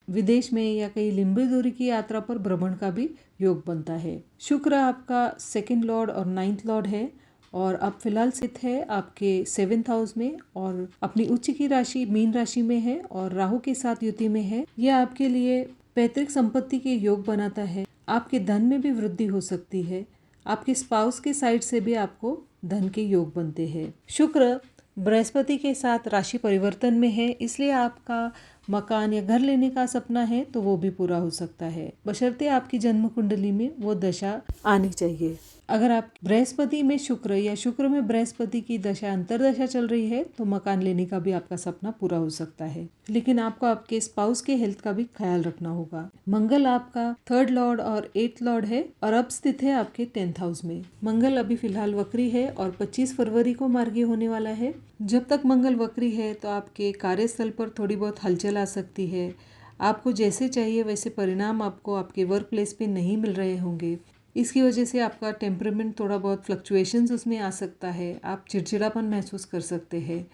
S1: विदेश में या कहीं लंबी दूरी की यात्रा पर भ्रमण का भी योग बनता है। शुक्र आपका 2nd लॉर्ड और 9th लॉर्ड है, और अब फिलहाल स्थित है आपके 7th हाउस में, और अपनी उच्च की राशि मीन राशि में है और राहु के साथ युति में है। यह आपके लिए पैतृक संपत्ति के योग बनाता है। आपके धन में भी वृद्धि हो सकती है। आपके स्पाउस के साइड से भी आपको धन के योग बनते हैं। शुक्र बृहस्पति के साथ राशि परिवर्तन में है, इसलिए आपका मकान या घर लेने का सपना है तो वो भी पूरा हो सकता है, बशर्ते आपकी जन्म कुंडली में वो दशा आनी चाहिए। अगर आप बृहस्पति में शुक्र या शुक्र में बृहस्पति की दशा अंतरदशा चल रही है तो मकान लेने का भी आपका सपना पूरा हो सकता है, लेकिन आपको आपके स्पाउस के हेल्थ का भी ख्याल रखना होगा। मंगल आपका 3rd लॉर्ड और 8th लॉर्ड है और अब स्थित है आपके 10th हाउस में। मंगल अभी फिलहाल वक्री है और 25 फरवरी को मार्गी होने वाला है। जब तक मंगल वक्री है तो आपके कार्यस्थल पर थोड़ी बहुत हलचल आ सकती है। आपको जैसे चाहिए वैसे परिणाम आपको आपके वर्क प्लेस पे नहीं मिल रहे होंगे। इसकी वजह से आपका टेम्परामेंट थोड़ा बहुत फ्लक्चुएशंस उसमें आ सकता है। आप चिड़चिड़ापन महसूस कर सकते हैं।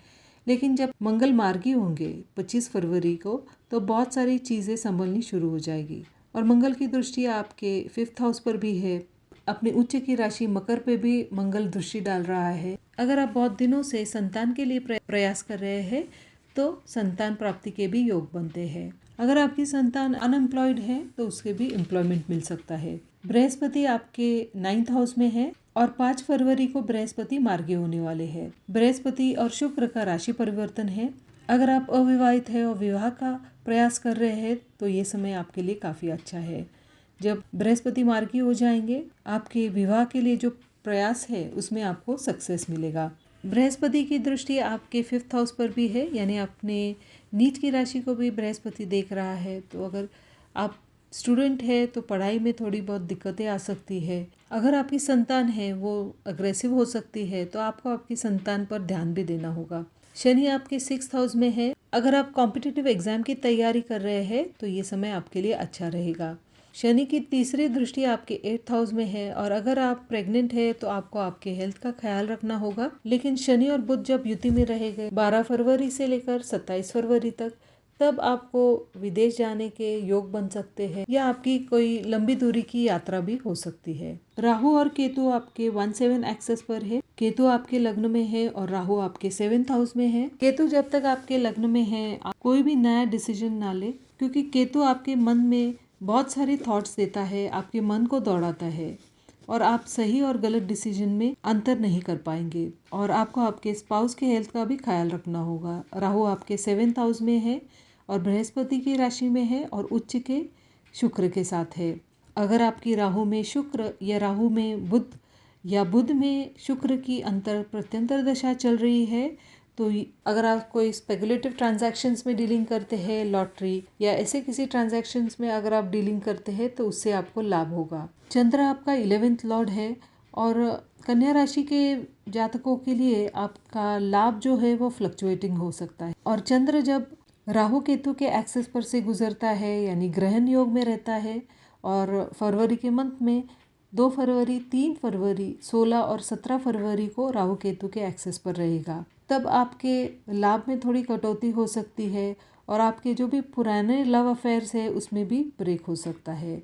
S1: लेकिन जब मंगल मार्गी होंगे 25 फरवरी को तो बहुत सारी चीज़ें संभलनी शुरू हो जाएगी। और मंगल की दृष्टि आपके 5th हाउस पर भी है। अपनी उच्च की राशि मकर पे भी मंगल दृष्टि डाल रहा है। अगर आप बहुत दिनों से संतान के लिए प्रयास कर रहे हैं तो संतान प्राप्ति के भी योग बनते हैं। अगर आपकी संतान अनएम्प्लॉयड है तो उसके भी एम्प्लॉयमेंट मिल सकता है। बृहस्पति आपके 9th हाउस में है और 5 फरवरी को बृहस्पति मार्गी होने वाले हैं। बृहस्पति और शुक्र का राशि परिवर्तन है। अगर आप अविवाहित है और विवाह का प्रयास कर रहे हैं तो ये समय आपके लिए काफ़ी अच्छा है। जब बृहस्पति मार्गी हो जाएंगे आपके विवाह के लिए जो प्रयास है उसमें आपको सक्सेस मिलेगा। बृहस्पति की दृष्टि आपके 5th हाउस पर भी है, यानी अपने नीच की राशि को भी बृहस्पति देख रहा है। तो अगर आप स्टूडेंट है तो पढ़ाई में थोड़ी बहुत दिक्कतें आ सकती है। अगर आपकी संतान है वो अग्रेसिव हो सकती है तो आपको आपकी संतान पर ध्यान भी देना होगा। शनि आपके 6th हाउस में है। अगर आप कॉम्पिटिटिव एग्जाम की तैयारी कर रहे हैं तो ये समय आपके लिए अच्छा रहेगा। शनि की तीसरी दृष्टि आपके 8th हाउस में है और अगर आप प्रेग्नेंट है तो आपको आपके हेल्थ का ख्याल रखना होगा। लेकिन शनि और बुध जब युति में रहेंगे 12 फरवरी से लेकर 27 फरवरी तक, तब आपको विदेश जाने के योग बन सकते हैं या आपकी कोई लंबी दूरी की यात्रा भी हो सकती है। राहु और केतु आपके 17 एक्सेस पर है। केतु आपके लग्न में है और राहु आपके 7th हाउस में है। केतु जब तक आपके लग्न में है आप कोई भी नया डिसीजन ना ले, क्योंकि केतु आपके मन में बहुत सारे थॉट्स देता है, आपके मन को दौड़ाता है और आप सही और गलत डिसीजन में अंतर नहीं कर पाएंगे। और आपको आपके स्पाउस के हेल्थ का भी ख्याल रखना होगा। राहु आपके 7th हाउस में है और बृहस्पति की राशि में है और उच्च के शुक्र के साथ है। अगर आपकी राहु में शुक्र या राहु में बुध या बुध में शुक्र की अंतर प्रत्यंतर दशा चल रही है तो अगर आप कोई स्पेकुलेटिव ट्रांजैक्शंस में डीलिंग करते हैं, लॉटरी या ऐसे किसी ट्रांजैक्शंस में अगर आप डीलिंग करते हैं तो उससे आपको लाभ होगा। चंद्र आपका 11th लॉर्ड है और कन्या राशि के जातकों के लिए आपका लाभ जो है वो फ्लक्चुएटिंग हो सकता है। और चंद्र जब राहु केतु के एक्सेस पर से गुजरता है यानी ग्रहण योग में रहता है और फरवरी के मंथ में 2 फरवरी, 3 फरवरी, 16 और 17 फरवरी को राहु केतु के एक्सेस पर रहेगा, तब आपके लाभ में थोड़ी कटौती हो सकती है और आपके जो भी पुराने लव अफेयर्स है उसमें भी ब्रेक हो सकता है।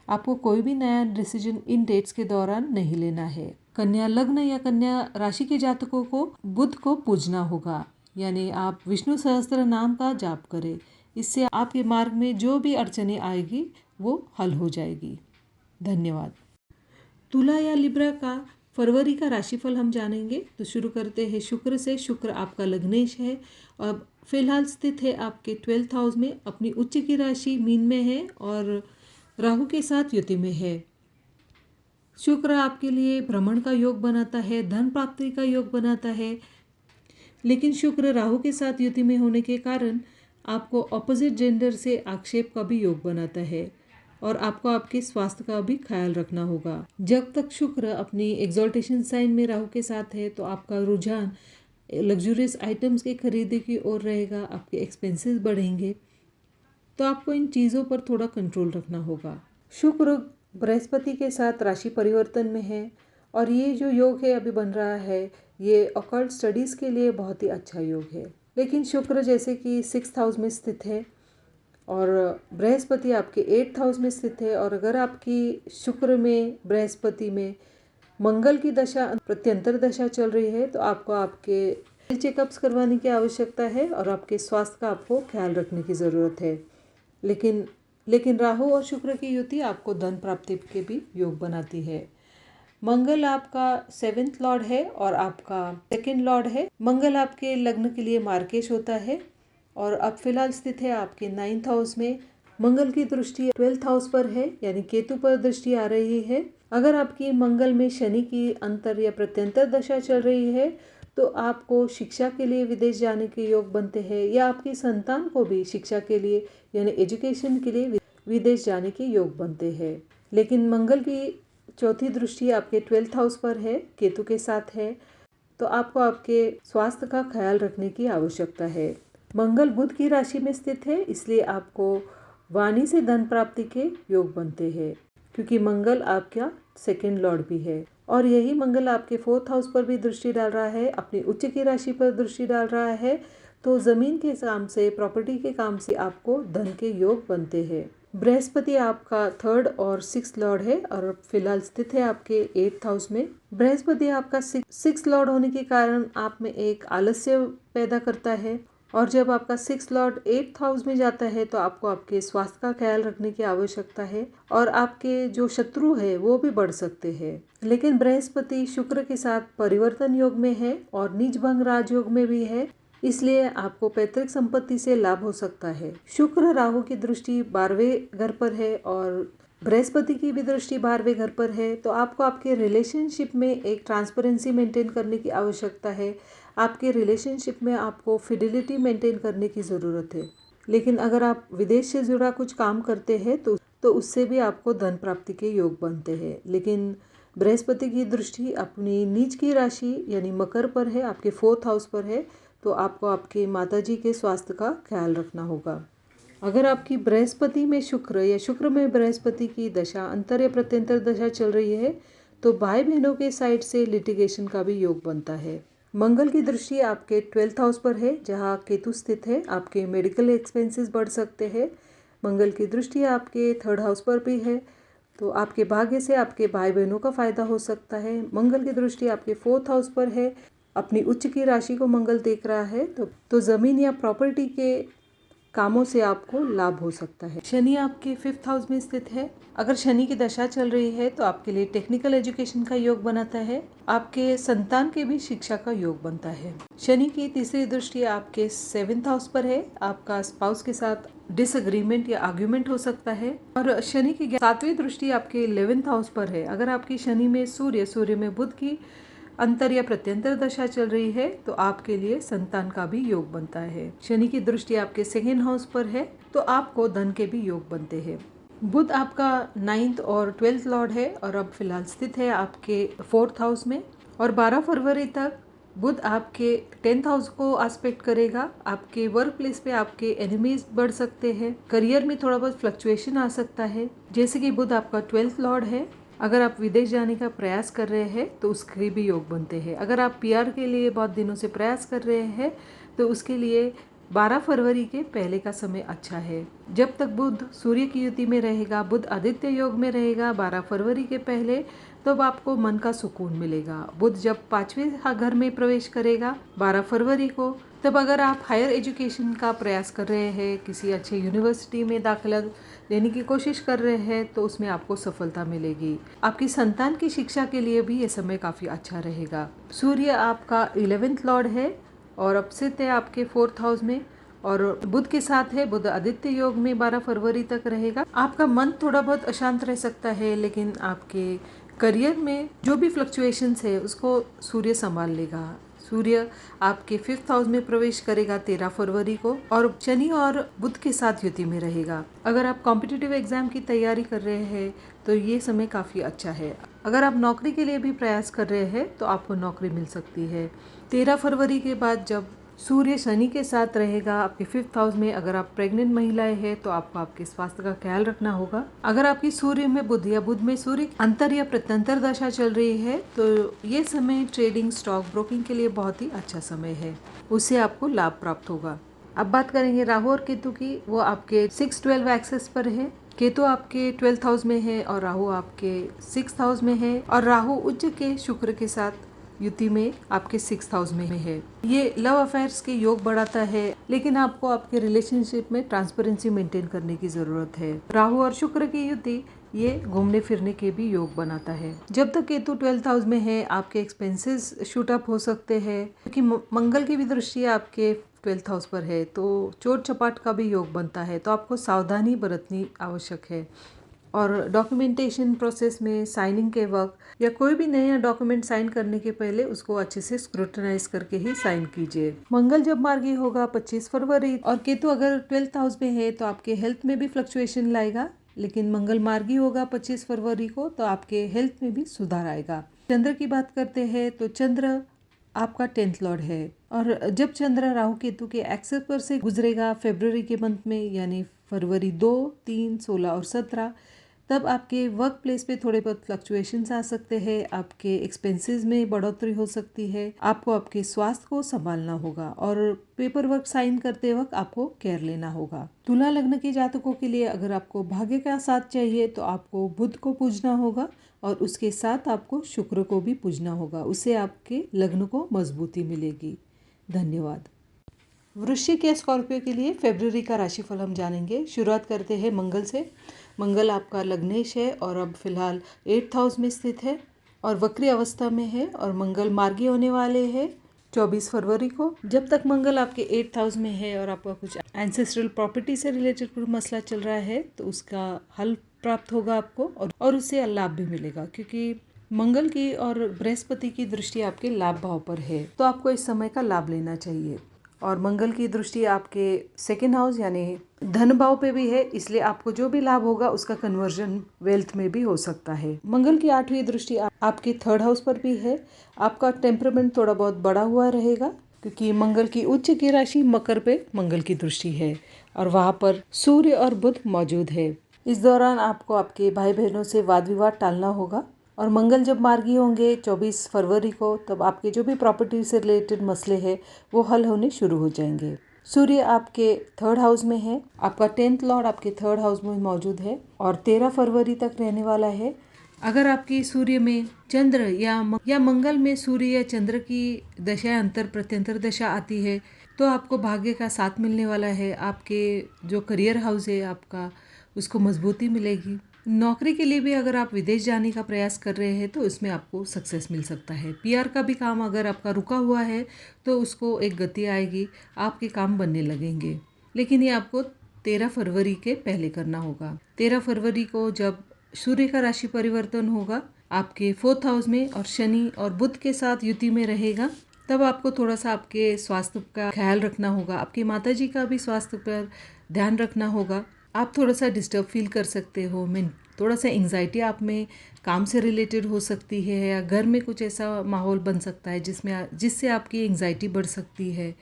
S1: आपको कोई भी नया डिसीजन इन डेट्स के दौरान नहीं लेना है। कन्या लग्न या कन्या राशि के जातकों को बुध को पूजना होगा, यानी आप विष्णु सहस्त्र नाम का जाप करें। इससे आपके मार्ग में जो भी अड़चने आएगी वो हल हो जाएगी। धन्यवाद। तुला या लिब्रा का फरवरी का राशिफल हम जानेंगे। तो शुरू करते हैं शुक्र से। शुक्र आपका लग्नेश है और फिलहाल स्थित है आपके 12th हाउस में। अपनी उच्च की राशि मीन में है और राहु के साथ युति में है। शुक्र आपके लिए भ्रमण का योग बनाता है, धन प्राप्ति का योग बनाता है, लेकिन शुक्र राहु के साथ युति में होने के कारण आपको ऑपोजिट जेंडर से आक्षेप का भी योग बनाता है और आपको आपके स्वास्थ्य का भी ख्याल रखना होगा। जब तक शुक्र अपनी एग्जॉल्टेशन साइन में राहु के साथ है तो आपका रुझान लग्जूरियस आइटम्स की खरीदी की ओर रहेगा, आपके एक्सपेंसेस बढ़ेंगे, तो आपको इन चीज़ों पर थोड़ा कंट्रोल रखना होगा। शुक्र बृहस्पति के साथ राशि परिवर्तन में है और ये जो योग है अभी बन रहा है, ये ऑकल्ट स्टडीज़ के लिए बहुत ही अच्छा योग है। लेकिन शुक्र जैसे कि 6th हाउस में स्थित है और बृहस्पति आपके 8th हाउस में स्थित है, और अगर आपकी शुक्र में बृहस्पति में मंगल की दशा प्रत्यंतर दशा चल रही है तो आपको आपके चेकअप्स करवाने की आवश्यकता है और आपके स्वास्थ्य का आपको ख्याल रखने की ज़रूरत है। लेकिन राहु और शुक्र की युति आपको धन प्राप्ति के भी योग बनाती है। मंगल आपका 7th लॉर्ड है और आपका 2nd लॉर्ड है। मंगल आपके लग्न के लिए मार्केश होता है और अब फिलहाल स्थित है आपके 9th हाउस में। मंगल की दृष्टि 12th हाउस पर है, यानी केतु पर दृष्टि आ रही है। अगर आपकी मंगल में शनि की अंतर या प्रत्यंतर दशा चल रही है तो आपको शिक्षा के लिए विदेश जाने के योग बनते हैं, या आपकी संतान को भी शिक्षा के लिए यानी एजुकेशन के लिए विदेश जाने के योग बनते हैं। लेकिन मंगल की चौथी दृष्टि आपके 12th हाउस पर है, केतु के साथ है, तो आपको आपके स्वास्थ्य का ख्याल रखने की आवश्यकता है। मंगल बुध की राशि में स्थित है, इसलिए आपको वाणी से धन प्राप्ति के योग बनते हैं, क्योंकि मंगल आपका 2nd लॉर्ड भी है और यही मंगल आपके 4th हाउस पर भी दृष्टि डाल रहा है, अपनी उच्च की राशि पर दृष्टि डाल रहा है। तो जमीन के काम से, प्रॉपर्टी के काम से आपको धन के योग बनते हैं। बृहस्पति आपका 3rd और 6th लॉर्ड है और फिलहाल स्थित है आपके 8th हाउस में। बृहस्पति आपका 6th लॉर्ड होने के कारण आप में एक आलस्य पैदा करता है, और जब आपका 6th लॉर्ड 8th हाउस में जाता है तो आपको आपके स्वास्थ्य का ख्याल रखने की आवश्यकता है और आपके जो शत्रु है वो भी बढ़ सकते हैं। लेकिन बृहस्पति शुक्र के साथ परिवर्तन योग में है और नीच भंग राजयोग में भी है, इसलिए आपको पैतृक संपत्ति से लाभ हो सकता है। शुक्र राहु की दृष्टि 12वें घर पर है और बृहस्पति की भी दृष्टि 12वें घर पर है, तो आपको आपके रिलेशनशिप में एक ट्रांसपेरेंसी मेंटेन करने की आवश्यकता है। आपके रिलेशनशिप में आपको फिडिलिटी मेंटेन करने की ज़रूरत है। लेकिन अगर आप विदेश से जुड़ा कुछ काम करते हैं तो उससे भी आपको धन प्राप्ति के योग बनते हैं। लेकिन बृहस्पति की दृष्टि अपनी नीच की राशि यानी मकर पर है, आपके 4th हाउस पर है, तो आपको आपके माताजी के स्वास्थ्य का ख्याल रखना होगा। अगर आपकी बृहस्पति में शुक्र या शुक्र में बृहस्पति की दशा अंतर या प्रत्यंतर दशा चल रही है तो भाई बहनों के साइड से लिटिगेशन का भी योग बनता है। मंगल की दृष्टि आपके 12th हाउस पर है जहां केतु स्थित है, आपके मेडिकल एक्सपेंसेस बढ़ सकते हैं। मंगल की दृष्टि आपके 3rd हाउस पर भी है, तो आपके भाग्य से आपके भाई बहनों का फायदा हो सकता है। मंगल की दृष्टि आपके 4th हाउस पर है, अपनी उच्च की राशि को मंगल देख रहा है, तो ज़मीन या प्रॉपर्टी के कामों से आपको लाभ हो सकता है। शनि आपके 5th हाउस में स्थित है। अगर शनि की दशा चल रही है तो आपके लिए टेक्निकल एजुकेशन का योग बनाता है, आपके संतान के भी शिक्षा का योग बनता है। शनि की तीसरी दृष्टि आपके 7th हाउस पर है, आपका स्पाउस के साथ डिसएग्रीमेंट या आर्ग्यूमेंट हो सकता है। और शनि की 7वीं दृष्टि आपके 11th हाउस पर है। अगर आपकी शनि में सूर्य में बुध की अंतर या प्रत्यंतर दशा चल रही है तो आपके लिए संतान का भी योग बनता है। शनि की दृष्टि आपके 2nd हाउस पर है तो आपको धन के भी योग बनते हैं। बुध आपका 9th और 12th लॉर्ड है और अब फिलहाल स्थित है आपके 4th हाउस में, और 12 फरवरी तक बुध आपके 10th हाउस को एस्पेक्ट करेगा। आपके वर्क प्लेस पे आपके एनिमीज बढ़ सकते हैं, करियर में थोड़ा बहुत फ्लक्चुएशन आ सकता है। जैसे कि बुध आपका 12th लॉर्ड है, अगर आप विदेश जाने का प्रयास कर रहे हैं तो उसके भी योग बनते हैं। अगर आप पीआर के लिए बहुत दिनों से प्रयास कर रहे हैं तो उसके लिए 12 फरवरी के पहले का समय अच्छा है। जब तक बुध सूर्य की युति में रहेगा, बुध आदित्य योग में रहेगा 12 फरवरी के पहले, तब आपको मन का सुकून मिलेगा। बुध जब 5वें घर में प्रवेश करेगा 12 फरवरी को, तब अगर आप हायर एजुकेशन का प्रयास कर रहे हैं, किसी अच्छे यूनिवर्सिटी में दाखिला देने की कोशिश कर रहे हैं तो उसमें आपको सफलता मिलेगी। आपकी संतान की शिक्षा के लिए भी ये समय काफ़ी अच्छा रहेगा। सूर्य आपका 11th लॉर्ड है और अब स्थित है आपके 4th हाउस में और बुध के साथ है। बुध आदित्य योग में 12 फरवरी तक रहेगा। आपका मन थोड़ा बहुत अशांत रह सकता है, लेकिन आपके करियर में जो भी फ्लक्चुएशंस है उसको सूर्य संभाल लेगा। सूर्य आपके 5th हाउस में प्रवेश करेगा 13 फरवरी को और शनि और बुध के साथ युति में रहेगा। अगर आप कॉम्पिटिटिव एग्जाम की तैयारी कर रहे हैं तो ये समय काफ़ी अच्छा है। अगर आप नौकरी के लिए भी प्रयास कर रहे हैं तो आपको नौकरी मिल सकती है। 13 फरवरी के बाद जब सूर्य शनि के साथ रहेगा आपके 5th हाउस में, अगर आप प्रेग्नेंट महिलाएं हैं तो आपको आपके स्वास्थ्य का ख्याल रखना होगा। अगर आपकी सूर्य में बुध या बुध में सूर्य अंतर या प्रत्यंतर दशा चल रही है तो ये समय ट्रेडिंग, स्टॉक ब्रोकिंग के लिए बहुत ही अच्छा समय है, उससे आपको लाभ प्राप्त होगा। अब बात करेंगे राहु और केतु की। वो आपके 6-12 एक्सेस पर है। केतु आपके 12th हाउस में है और राहु आपके 6th हाउस में है और राहु उच्च के शुक्र के साथ युति में आपके 6th हाउस में है। ये लव अफेयर्स के योग बढ़ाता है, लेकिन आपको आपके रिलेशनशिप में ट्रांसपेरेंसी मेंटेन करने की जरूरत है। राहु और शुक्र की युति ये घूमने फिरने के भी योग बनाता है। जब तक केतु 12th हाउस में है आपके एक्सपेंसेस शूट अप हो सकते हैं, क्योंकि मंगल की भी दृष्टि आपके 12th हाउस पर है तो चोट चपाट का भी योग बनता है, तो आपको सावधानी बरतनी आवश्यक है। और डॉक्यूमेंटेशन प्रोसेस में साइनिंग के वक्त या कोई भी नया डॉक्यूमेंट साइन करने के पहले उसको अच्छे से स्क्रूटनाइज करके ही साइन कीजिए। मंगल जब मार्गी होगा 25 फरवरी और केतु अगर 12th हाउस में है तो आपके हेल्थ में भी फ्लक्चुएशन लाएगा, लेकिन मंगल मार्गी होगा 25 फरवरी को तो आपके हेल्थ में भी सुधार आएगा। चंद्र की बात करते हैं तो चंद्र आपका 10th लॉर्ड है और जब चंद्र राहु केतु के एक्सेस पर से गुजरेगा फरवरी के मंथ में, यानी फरवरी 2, 3, 16 और 17, तब आपके वर्क प्लेस पे थोड़े बहुत फ्लक्चुएशंस आ सकते हैं। आपके एक्सपेंसेस में बढ़ोतरी हो सकती है। आपको आपके स्वास्थ्य को संभालना होगा और पेपर वर्क साइन करते वक्त आपको केयर लेना होगा। तुला लग्न के जातकों के लिए अगर आपको भाग्य का साथ चाहिए तो आपको बुध को पूजना होगा और उसके साथ आपको शुक्र को भी पूजना होगा, उससे आपके लग्न को मजबूती मिलेगी। धन्यवाद। वृश्चिक या स्कॉर्पियो के लिए फरवरी का राशिफल हम जानेंगे। शुरुआत करते हैं मंगल से। मंगल आपका लग्नेश है और अब फिलहाल 8th हाउस में स्थित है और वक्री अवस्था में है और मंगल मार्गी होने वाले हैं 24 फरवरी को। जब तक मंगल आपके 8th हाउस में है और आपका कुछ एंसेस्ट्रल प्रॉपर्टी से रिलेटेड कोई मसला चल रहा है तो उसका हल प्राप्त होगा आपको और उससे लाभ भी मिलेगा, क्योंकि मंगल की और बृहस्पति की दृष्टि आपके लाभ भाव पर है, तो आपको इस समय का लाभ लेना चाहिए। और मंगल की दृष्टि आपके 2nd हाउस यानी धन भाव पे भी है, इसलिए आपको जो भी लाभ होगा उसका कन्वर्जन वेल्थ में भी हो सकता है। मंगल की 8वीं दृष्टि आपके 3rd हाउस पर भी है। आपका टेम्परामेंट थोड़ा बहुत बढ़ा हुआ रहेगा, क्योंकि मंगल की उच्च की राशि मकर पे मंगल की दृष्टि है और वहाँ पर सूर्य और बुध मौजूद है। इस दौरान आपको आपके भाई बहनों से वाद विवाद टालना होगा और मंगल जब मार्गी होंगे 24 फरवरी को, तब आपके जो भी प्रॉपर्टी से रिलेटेड मसले हैं वो हल होने शुरू हो जाएंगे। सूर्य आपके 3rd हाउस में है। आपका 10th लॉर्ड आपके 3rd हाउस में मौजूद है और 13 फरवरी तक रहने वाला है। अगर आपकी सूर्य में चंद्र या मंगल में सूर्य या चंद्र की दशा अंतर प्रत्यंतर दशा आती है तो आपको भाग्य का साथ मिलने वाला है। आपके जो करियर हाउस है आपका, उसको मजबूती मिलेगी। नौकरी के लिए भी अगर आप विदेश जाने का प्रयास कर रहे हैं तो इसमें आपको सक्सेस मिल सकता है। पीआर का भी काम अगर आपका रुका हुआ है तो उसको एक गति आएगी, आपके काम बनने लगेंगे, लेकिन ये आपको 13 फरवरी के पहले करना होगा। 13 फरवरी को जब सूर्य का राशि परिवर्तन होगा आपके 4th हाउस में और शनि और बुध के साथ युति में रहेगा, तब आपको थोड़ा सा आपके स्वास्थ्य का ख्याल रखना होगा। आपकी माताजी का भी स्वास्थ्य पर ध्यान रखना होगा। आप थोड़ा सा डिस्टर्ब फील कर सकते हो, थोड़ा सा एंग्जाइटी आप में काम से रिलेटेड हो सकती है या घर में कुछ ऐसा माहौल बन सकता है जिससे आपकी एंग्जाइटी बढ़ सकती है,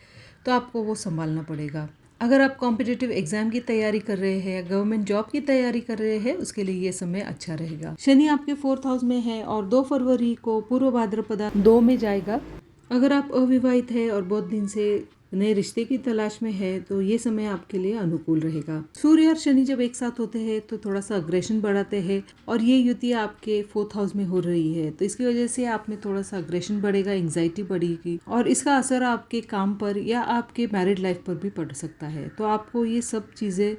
S1: तो आपको वो संभालना पड़ेगा। अगर आप कॉम्पिटिटिव एग्जाम की तैयारी कर रहे हैं या गवर्नमेंट जॉब की तैयारी कर रहे हैं, उसके लिए ये समय अच्छा रहेगा। शनि आपके 4th हाउस में है और 2 फरवरी को पूर्व भाद्रपदा 2 में जाएगा। अगर आप अविवाहित है और बहुत दिन से नए रिश्ते की तलाश में है तो ये समय आपके लिए अनुकूल रहेगा। सूर्य और शनि जब एक साथ होते हैं तो थोड़ा सा अग्रेशन बढ़ाते हैं और ये युति आपके 4th हाउस में हो रही है, तो इसकी वजह से आप में थोड़ा सा अग्रेशन बढ़ेगा, एंग्जाइटी बढ़ेगी और इसका असर आपके काम पर या आपके मैरिड लाइफ पर भी पड़ सकता है। तो आपको ये सब चीज़ें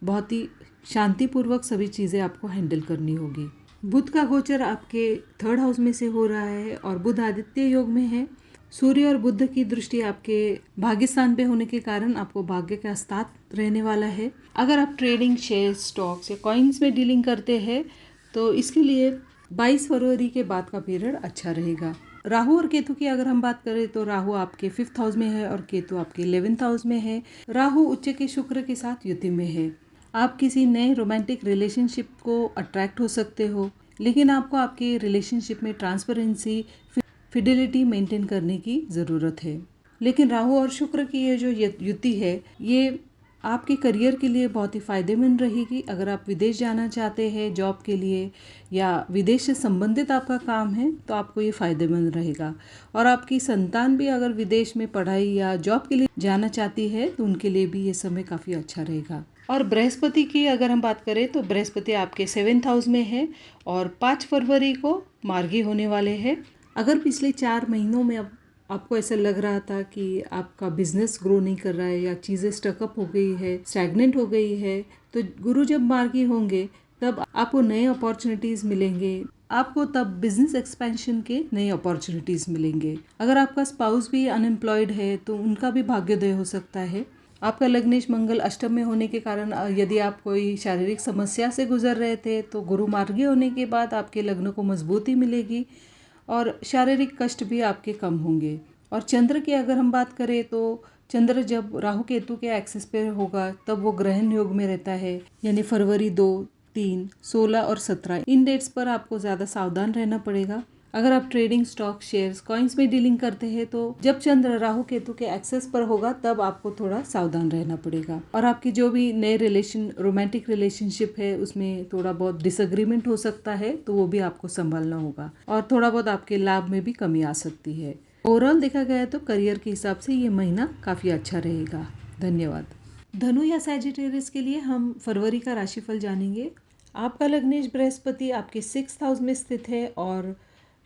S1: बहुत ही शांतिपूर्वक सभी चीज़ें आपको हैंडल करनी होगी। बुध का गोचर आपके 3rd हाउस में से हो रहा है और बुध आदित्य योग में है। सूर्य और बुध की दृष्टि आपके भाग्य स्थान पे होने के कारण आपको भाग्य का साथ रहने वाला है। अगर आप ट्रेडिंग, शेयर, स्टॉक्स या कॉइन्स में डीलिंग करते हैं तो इसके लिए 22 फरवरी के बाद का पीरियड अच्छा रहेगा। राहु और केतु की अगर हम बात करें तो राहु आपके 5th हाउस में है और केतु आपके 11th हाउस में है। राहु उच्च के शुक्र के साथ युति में है। आप किसी नए रोमांटिक रिलेशनशिप को अट्रैक्ट हो सकते हो, लेकिन आपको आपके रिलेशनशिप में ट्रांसपेरेंसी, फिडेलिटी मेंटेन करने की ज़रूरत है। लेकिन राहु और शुक्र की ये जो युति है ये आपके करियर के लिए बहुत ही फ़ायदेमंद रहेगी। अगर आप विदेश जाना चाहते हैं जॉब के लिए या विदेश से संबंधित आपका काम है तो आपको ये फ़ायदेमंद रहेगा। और आपकी संतान भी अगर विदेश में पढ़ाई या जॉब के लिए जाना चाहती है तो उनके लिए भी ये समय काफ़ी अच्छा रहेगा। और बृहस्पति की अगर हम बात करें तो बृहस्पति आपके 7th हाउस में है और 5 फरवरी को मार्गी होने वाले हैं। अगर पिछले 4 महीनों में आपको ऐसा लग रहा था कि आपका बिजनेस ग्रो नहीं कर रहा है या चीज़ें स्टकअप हो गई है, स्टैग्नेंट हो गई है, तो गुरु जब मार्गी होंगे तब आपको नए अपॉर्चुनिटीज़ मिलेंगे। आपको तब बिजनेस एक्सपेंशन के नए अपॉर्चुनिटीज़ मिलेंगे। अगर आपका स्पाउस भी अनएम्प्लॉयड है तो उनका भी भाग्योदय हो सकता है। आपका लग्नेश मंगल अष्टम में होने के कारण यदि आप कोई शारीरिक समस्या से गुजर रहे थे तो गुरु मार्गी होने के बाद आपके लग्न को मजबूती मिलेगी और शारीरिक कष्ट भी आपके कम होंगे। और चंद्र की अगर हम बात करें तो चंद्र जब राहु केतु के एक्सिस पे होगा तब वो ग्रहण योग में रहता है, यानी फरवरी 2, 3, 16 और 17 इन डेट्स पर आपको ज़्यादा सावधान रहना पड़ेगा। अगर आप ट्रेडिंग, स्टॉक, शेयर्स, कॉइन्स में डीलिंग करते हैं तो जब चंद्र राहु केतु के एक्सेस पर होगा तब आपको थोड़ा सावधान रहना पड़ेगा। और आपकी जो भी नए रोमांटिक रिलेशनशिप है उसमें थोड़ा बहुत डिसएग्रीमेंट हो सकता है तो वो भी आपको संभालना होगा और थोड़ा बहुत आपके लाभ में भी कमी आ सकती है। ओवरऑल देखा गया तो करियर के हिसाब से ये महीना काफ़ी अच्छा रहेगा। धन्यवाद। धनु या सैजिटेरियस के लिए हम फरवरी का राशिफल जानेंगे। आपका लग्नेश बृहस्पति आपके 6th हाउस में स्थित है और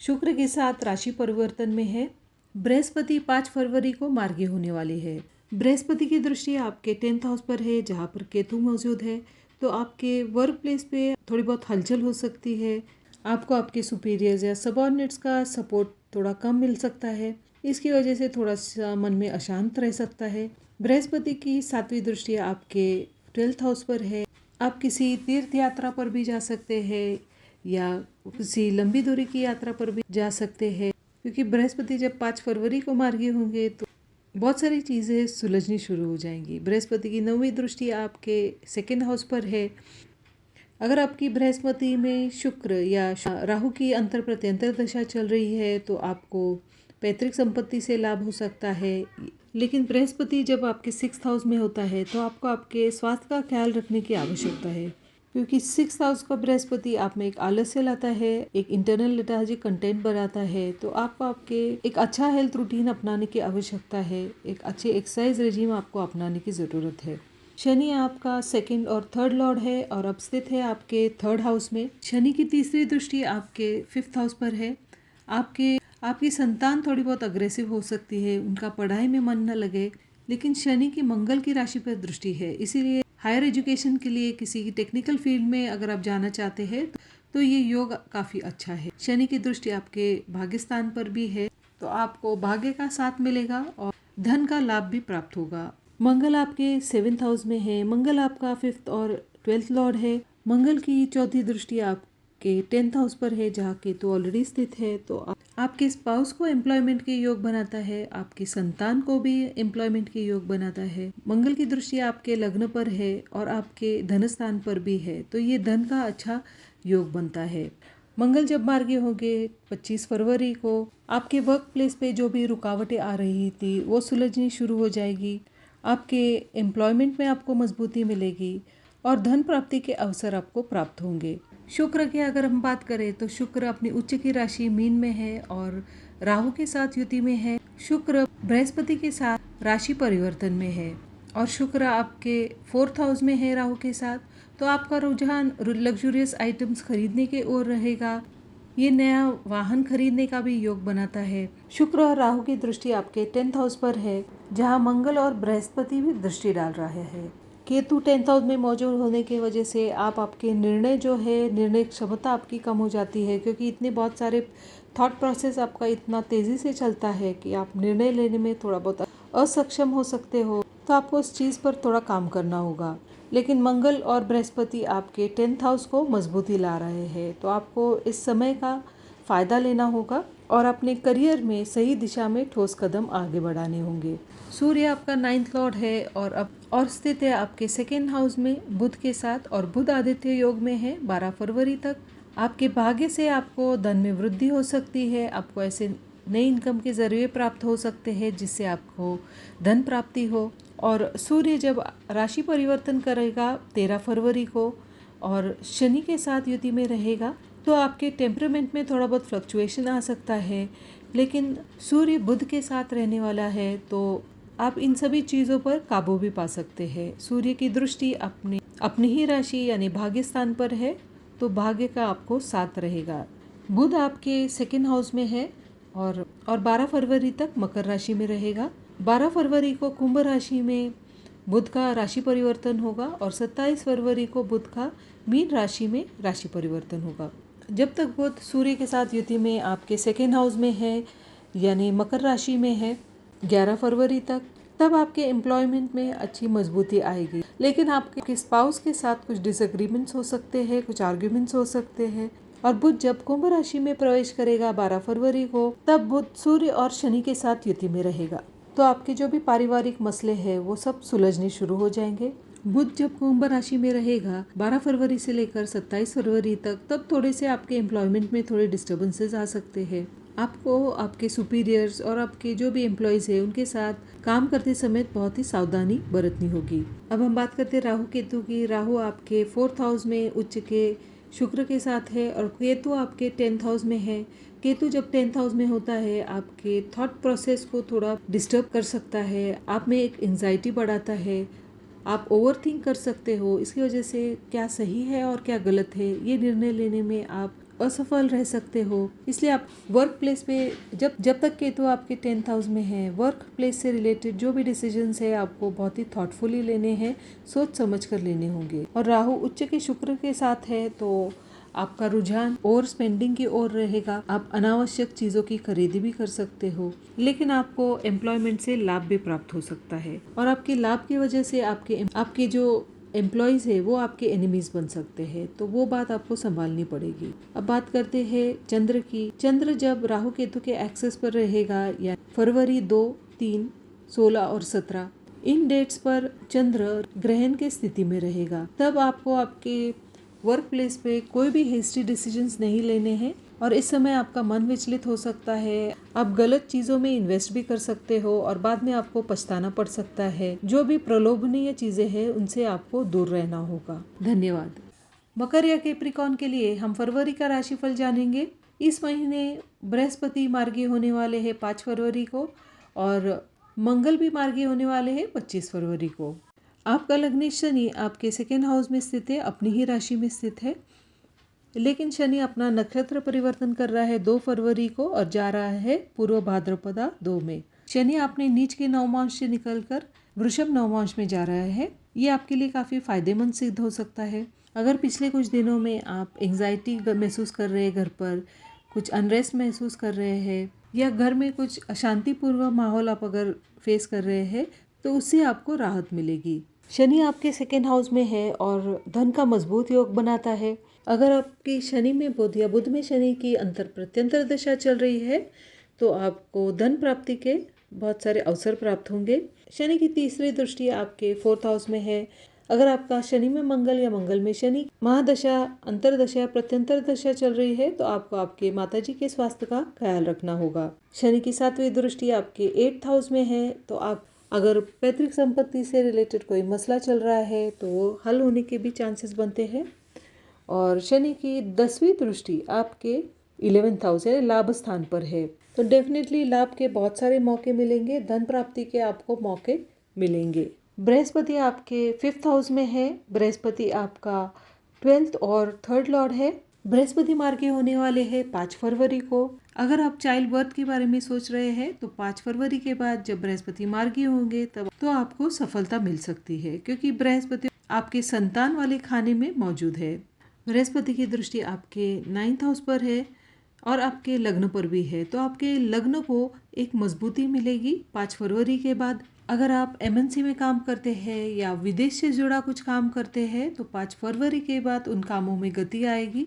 S1: शुक्र के साथ राशि परिवर्तन में है। बृहस्पति 5 फरवरी को मार्गी होने वाली है। बृहस्पति की दृष्टि आपके 10th हाउस पर है जहाँ पर केतु मौजूद है, तो आपके वर्क प्लेस पे थोड़ी बहुत हलचल हो सकती है। आपको आपके सुपीरियर्स या सबऑर्डिनेट्स का सपोर्ट थोड़ा कम मिल सकता है। इसकी वजह से थोड़ा सा मन में अशांत रह सकता है। बृहस्पति की 7वीं दृष्टि आपके 12th हाउस पर है। आप किसी तीर्थ यात्रा पर भी जा सकते हैं या किसी लंबी दूरी की यात्रा पर भी जा सकते हैं, क्योंकि बृहस्पति जब 5 फरवरी को मार्गी होंगे तो बहुत सारी चीज़ें सुलझनी शुरू हो जाएंगी। बृहस्पति की 9वीं दृष्टि आपके 2nd हाउस पर है। अगर आपकी बृहस्पति में शुक्र या राहु की अंतर प्रत्यंतर दशा चल रही है तो आपको पैतृक संपत्ति से लाभ हो सकता है। लेकिन बृहस्पति जब आपके 6th हाउस में होता है तो आपको आपके स्वास्थ्य का ख्याल रखने की आवश्यकता है, क्योंकि 6th हाउस का बृहस्पति आप में एक आलस्य लाता है, एक इंटरनल लेथार्जिक कंटेंट बनाता है। तो आपको आपके एक अच्छा हेल्थ रूटीन अपनाने की आवश्यकता है, एक अच्छे एक्सरसाइज रेजिम आपको अपनाने की ज़रूरत है। शनि आपका 2nd और 3rd लॉर्ड है और अब स्थित है आपके 3rd हाउस में। शनि की 3री दृष्टि आपके 5th हाउस पर है। आपकी संतान थोड़ी बहुत अग्रेसिव हो सकती है, उनका पढ़ाई में मन न लगे, लेकिन शनि की मंगल की राशि पर दृष्टि है, इसीलिए हायर एजुकेशन के लिए किसी टेक्निकल फील्ड में अगर आप जाना चाहते हैं तो ये योग काफ़ी अच्छा है। शनि की दृष्टि आपके भाग्य स्थान पर भी है, तो आपको भाग्य का साथ मिलेगा और धन का लाभ भी प्राप्त होगा। मंगल आपके 7th हाउस में है। मंगल आपका 5th और 12th लॉर्ड है। मंगल की 4थी दृष्टि आपके 10th हाउस पर है जहाँ केतु ऑलरेडी स्थित है, तो आपके स्पाउस को एम्प्लॉयमेंट के योग बनाता है, आपकी संतान को भी एम्प्लॉयमेंट के योग बनाता है। मंगल की दृष्टि आपके लग्न पर है और आपके धन स्थान पर भी है, तो ये धन का अच्छा योग बनता है। मंगल जब मार्गी होंगे 25 फरवरी को आपके वर्क प्लेस पे जो भी रुकावटें आ रही थी वो सुलझनी शुरू हो जाएगी। आपके एम्प्लॉयमेंट में आपको मजबूती मिलेगी और धन प्राप्ति के अवसर आपको प्राप्त होंगे। शुक्र की अगर हम बात करें तो शुक्र अपनी उच्च की राशि मीन में है और राहु के साथ युति में है। शुक्र बृहस्पति के साथ राशि परिवर्तन में है और शुक्र आपके 4th हाउस में है राहु के साथ, तो आपका रुझान लग्जूरियस आइटम्स खरीदने के ओर रहेगा। ये नया वाहन खरीदने का भी योग बनाता है। शुक्र और राहु की दृष्टि आपके 10th हाउस पर है जहां मंगल और बृहस्पति भी दृष्टि डाल रहे हैं। केतु 10th हाउस में मौजूद होने की वजह से आप आपके निर्णय जो है, निर्णय क्षमता आपकी कम हो जाती है, क्योंकि इतने बहुत सारे थॉट प्रोसेस आपका इतना तेज़ी से चलता है कि आप निर्णय लेने में थोड़ा बहुत असक्षम हो सकते हो। तो आपको उस चीज़ पर थोड़ा काम करना होगा। लेकिन मंगल और बृहस्पति आपके 10th हाउस को मजबूती ला रहे हैं, तो आपको इस समय का फ़ायदा लेना होगा और अपने करियर में सही दिशा में ठोस कदम आगे बढ़ाने होंगे। सूर्य आपका 9th लॉर्ड है और स्थित है आपके 2nd हाउस में बुध के साथ, और बुध आदित्य योग में है 12 फरवरी तक। आपके भाग्य से आपको धन में वृद्धि हो सकती है। आपको ऐसे नई इनकम के जरिए प्राप्त हो सकते हैं जिससे आपको धन प्राप्ति हो। और सूर्य जब राशि परिवर्तन करेगा 13 फरवरी को और शनि के साथ युति में रहेगा, तो आपके टेम्परामेंट में थोड़ा बहुत फ्लक्चुएशन आ सकता है। लेकिन सूर्य बुध के साथ रहने वाला है, तो आप इन सभी चीज़ों पर काबू भी पा सकते हैं। सूर्य की दृष्टि अपनी ही राशि यानी भाग्य स्थान पर है, तो भाग्य का आपको साथ रहेगा। बुध आपके 2nd हाउस में है और 12 फरवरी तक मकर राशि में रहेगा। 12 फरवरी को कुंभ राशि में बुध का राशि परिवर्तन होगा और 27 फरवरी को बुध का मीन राशि में राशि परिवर्तन होगा। जब तक बुध सूर्य के साथ युति में आपके 2nd हाउस में है यानी मकर राशि में है 11 फरवरी तक, तब आपके एम्प्लॉयमेंट में अच्छी मजबूती आएगी। लेकिन आपके स्पाउस के साथ कुछ डिसएग्रीमेंट्स हो सकते हैं, कुछ आर्ग्यूमेंट्स हो सकते हैं। और बुध जब कुंभ राशि में प्रवेश करेगा 12 फरवरी को, तब बुध सूर्य और शनि के साथ युति में रहेगा, तो आपके जो भी पारिवारिक मसले हैं वो सब सुलझने शुरू हो जाएंगे। बुध जब कुंभ राशि में रहेगा 12 फरवरी से लेकर 27 फरवरी तक, तब थोड़े से आपके एम्प्लॉयमेंट में थोड़े डिस्टर्बेंसेस आ सकते हैं। आपको आपके सुपीरियर्स और आपके जो भी एम्प्लॉयज़ हैं उनके साथ काम करते समय बहुत ही सावधानी बरतनी होगी। अब हम बात करते हैं राहु केतु की। राहु आपके 4th हाउस में उच्च के शुक्र के साथ है और केतु आपके 10th हाउस में है। केतु जब 10th हाउस में होता है आपके थॉट प्रोसेस को थोड़ा डिस्टर्ब कर सकता है, आप में एक एंजाइटी बढ़ाता है, आप ओवर थिंक कर सकते हो। इसकी वजह से क्या सही है और क्या गलत है ये निर्णय लेने में आप असफल रह सकते हो। इसलिए आप वर्क प्लेस पे जब तक केतु आपके 10th हाउस में है, वर्क प्लेस से रिलेटेड जो भी डिसीजंस है आपको बहुत ही थॉटफुली लेने हैं, सोच समझ कर लेने होंगे। और राहु उच्च के शुक्र के साथ है, तो आपका रुझान ओवर स्पेंडिंग की ओर रहेगा। आप अनावश्यक चीज़ों की खरीदी भी कर सकते हो, लेकिन आपको एम्प्लॉयमेंट से लाभ भी प्राप्त हो सकता है और आपके लाभ की वजह से आपके जो एम्प्लॉयज़ है वो आपके एनिमीज बन सकते हैं, तो वो बात आपको संभालनी पड़ेगी। अब बात करते हैं चंद्र की। चंद्र जब राहु केतु के एक्सेस पर रहेगा या फरवरी 2, 3, 16 और 17 इन डेट्स पर चंद्र ग्रहण के स्थिति में रहेगा, तब आपको आपके वर्क प्लेस पे कोई भी हेस्टी डिसीजंस नहीं लेने हैं और इस समय आपका मन विचलित हो सकता है। आप गलत चीज़ों में इन्वेस्ट भी कर सकते हो और बाद में आपको पछताना पड़ सकता है। जो भी प्रलोभनीय चीज़ें हैं उनसे आपको दूर रहना होगा। धन्यवाद। मकर या कैप्रिकॉर्न के लिए हम फरवरी का राशिफल जानेंगे। इस महीने बृहस्पति मार्गी होने वाले हैं 5 फरवरी को और मंगल भी मार्गी होने वाले हैं 25 फरवरी को। आपका लग्न शनि आपके 2nd हाउस में स्थित है, अपनी ही राशि में स्थित है, लेकिन शनि अपना नक्षत्र परिवर्तन कर रहा है 2 फरवरी को और जा रहा है पूर्व भाद्रपदा 2 में। शनि अपने नीच के नवमांश से निकलकर वृषभ नवमांश में जा रहा है। ये आपके लिए काफ़ी फायदेमंद सिद्ध हो सकता है। अगर पिछले कुछ दिनों में आप एंजाइटी महसूस कर रहे हैं, घर पर कुछ अनरेस्ट महसूस कर रहे हैं या घर में कुछ अशांतिपूर्व माहौल आप अगर फेस कर रहे हैं, तो उससे आपको राहत मिलेगी। शनि आपके 2nd हाउस में है और धन का मजबूत योग बनाता है। अगर आपकी शनि में बुध या बुध में शनि की अंतर प्रत्यंतर दशा चल रही है, तो आपको धन प्राप्ति के बहुत सारे अवसर प्राप्त होंगे। शनि की तीसरी दृष्टि आपके 4th हाउस में है। अगर आपका शनि में मंगल या मंगल में शनि महादशा, अंतरदशा, प्रत्यंतर दशा चल रही है, तो आपको आपके माताजी के स्वास्थ्य का ख्याल रखना होगा। शनि की 7वीं दृष्टि आपके 8th हाउस में है, तो आप अगर पैतृक संपत्ति से रिलेटेड कोई मसला चल रहा है तो वो हल होने के भी चांसेस बनते हैं। और शनि की 10वीं दृष्टि आपके 11th हाउस यानी लाभ स्थान पर है, तो डेफिनेटली लाभ के बहुत सारे मौके मिलेंगे, धन प्राप्ति के आपको मौके मिलेंगे। बृहस्पति आपके 5th हाउस में है। बृहस्पति आपका 12th और 3rd लॉर्ड है। बृहस्पति मार्गी होने वाले हैं 5 फरवरी को। अगर आप चाइल्ड बर्थ के बारे में सोच रहे हैं तो 5 फरवरी के बाद जब बृहस्पति मार्गी होंगे तब तो आपको सफलता मिल सकती है, क्योंकि बृहस्पति आपके संतान वाले खाने में मौजूद है। बृहस्पति की दृष्टि आपके 9th हाउस पर है और आपके लग्न पर भी है, तो आपके लग्न को एक मजबूती मिलेगी 5 फरवरी के बाद। अगर आप एमएनसी में काम करते हैं या विदेश से जुड़ा कुछ काम करते हैं तो 5 फरवरी के बाद उन कामों में गति आएगी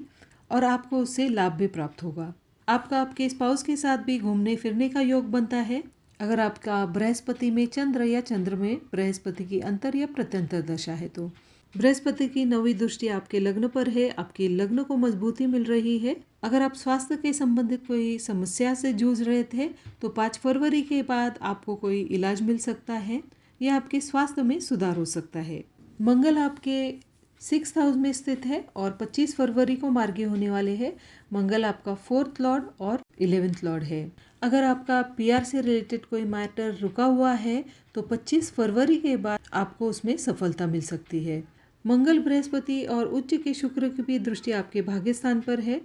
S1: और आपको उससे लाभ भी प्राप्त होगा। आपका आपके स्पाउस के साथ भी घूमने फिरने का योग बनता है। अगर आपका बृहस्पति में चंद्र या चंद्र में बृहस्पति की अंतर या प्रत्यंतर दशा है तो बृहस्पति की 9वीं दृष्टि आपके लग्न पर है, आपके लग्न को मजबूती मिल रही है। अगर आप स्वास्थ्य के संबंधित कोई समस्या से जूझ रहे थे तो 5 फरवरी के बाद आपको कोई इलाज मिल सकता है या आपके स्वास्थ्य में सुधार हो सकता है। मंगल आपके 6th हाउस में स्थित है और 25 फरवरी को मार्गी होने वाले हैं। मंगल आपका 4th लॉर्ड और 11th लॉर्ड है। अगर आपका पीआर से रिलेटेड कोई मैटर रुका हुआ है तो 25 फरवरी के बाद आपको उसमें सफलता मिल सकती है। मंगल, बृहस्पति और उच्च के शुक्र की भी दृष्टि आपके भाग्य स्थान पर है।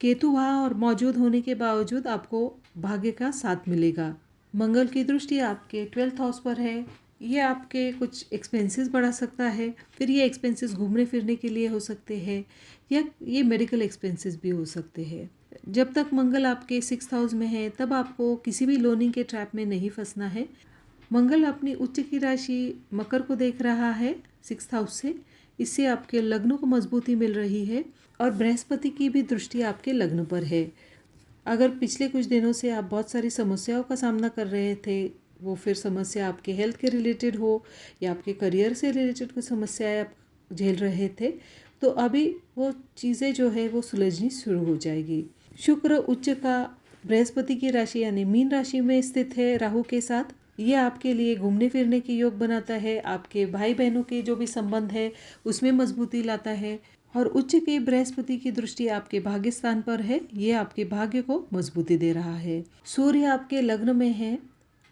S1: केतु वहाँ और मौजूद होने के बावजूद आपको भाग्य का साथ मिलेगा। मंगल की दृष्टि आपके 12th हाउस पर है। ये आपके कुछ एक्सपेंसेस बढ़ा सकता है, फिर ये एक्सपेंसेस घूमने फिरने के लिए हो सकते हैं या ये मेडिकल एक्सपेंसेस भी हो सकते हैं। जब तक मंगल आपके 6th हाउस में है तब आपको किसी भी लोनिंग के ट्रैप में नहीं फंसना है। मंगल अपनी उच्च की राशि मकर को देख रहा है 6th हाउस से, इससे आपके लग्न को मजबूती मिल रही है और बृहस्पति की भी दृष्टि आपके लग्न पर है। अगर पिछले कुछ दिनों से आप बहुत सारी समस्याओं का सामना कर रहे थे, वो फिर समस्या आपके हेल्थ के रिलेटेड हो या आपके करियर से रिलेटेड कोई समस्याएं आप झेल रहे थे, तो अभी वो चीज़ें जो है वो सुलझनी शुरू हो जाएगी। शुक्र उच्च का बृहस्पति की राशि यानी मीन राशि में स्थित है राहु के साथ। ये आपके लिए घूमने फिरने की योग बनाता है, आपके भाई बहनों के जो भी संबंध है उसमें मजबूती लाता है और उच्च के बृहस्पति की दृष्टि आपके भाग्य स्थान पर है। ये आपके भाग्य को मजबूती दे रहा है। सूर्य आपके लग्न में है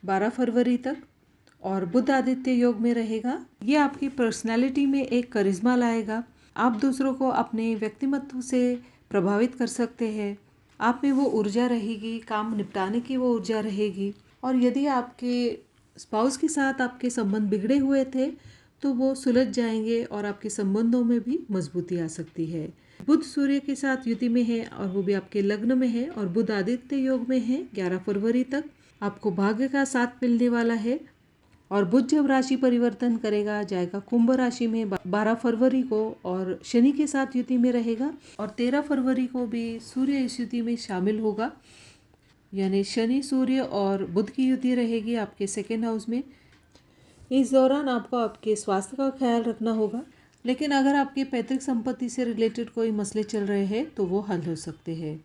S1: 12 फरवरी तक और बुध आदित्य योग में रहेगा। ये आपकी पर्सनैलिटी में एक करिश्मा लाएगा। आप दूसरों को अपने व्यक्तिमत्व से प्रभावित कर सकते हैं। आप में वो ऊर्जा रहेगी, काम निपटाने की वो ऊर्जा रहेगी। और यदि आपके स्पाउस के साथ आपके संबंध बिगड़े हुए थे तो वो सुलझ जाएंगे और आपके संबंधों में भी मजबूती आ सकती है। बुध सूर्य के साथ युति में है और वो भी आपके लग्न में है और बुध आदित्य योग में है 11 फरवरी तक। आपको भाग्य का साथ मिलने वाला है और बुध जब राशि परिवर्तन करेगा जाएगा कुंभ राशि में 12 फरवरी को और शनि के साथ युति में रहेगा और 13 फरवरी को भी सूर्य इस युति में शामिल होगा, यानी शनि सूर्य और बुध की युति रहेगी आपके 2nd हाउस में। इस दौरान आपको आपके स्वास्थ्य का ख्याल रखना होगा, लेकिन अगर आपकी पैतृक संपत्ति से रिलेटेड कोई मसले चल रहे हैं तो वो हल हो सकते हैं।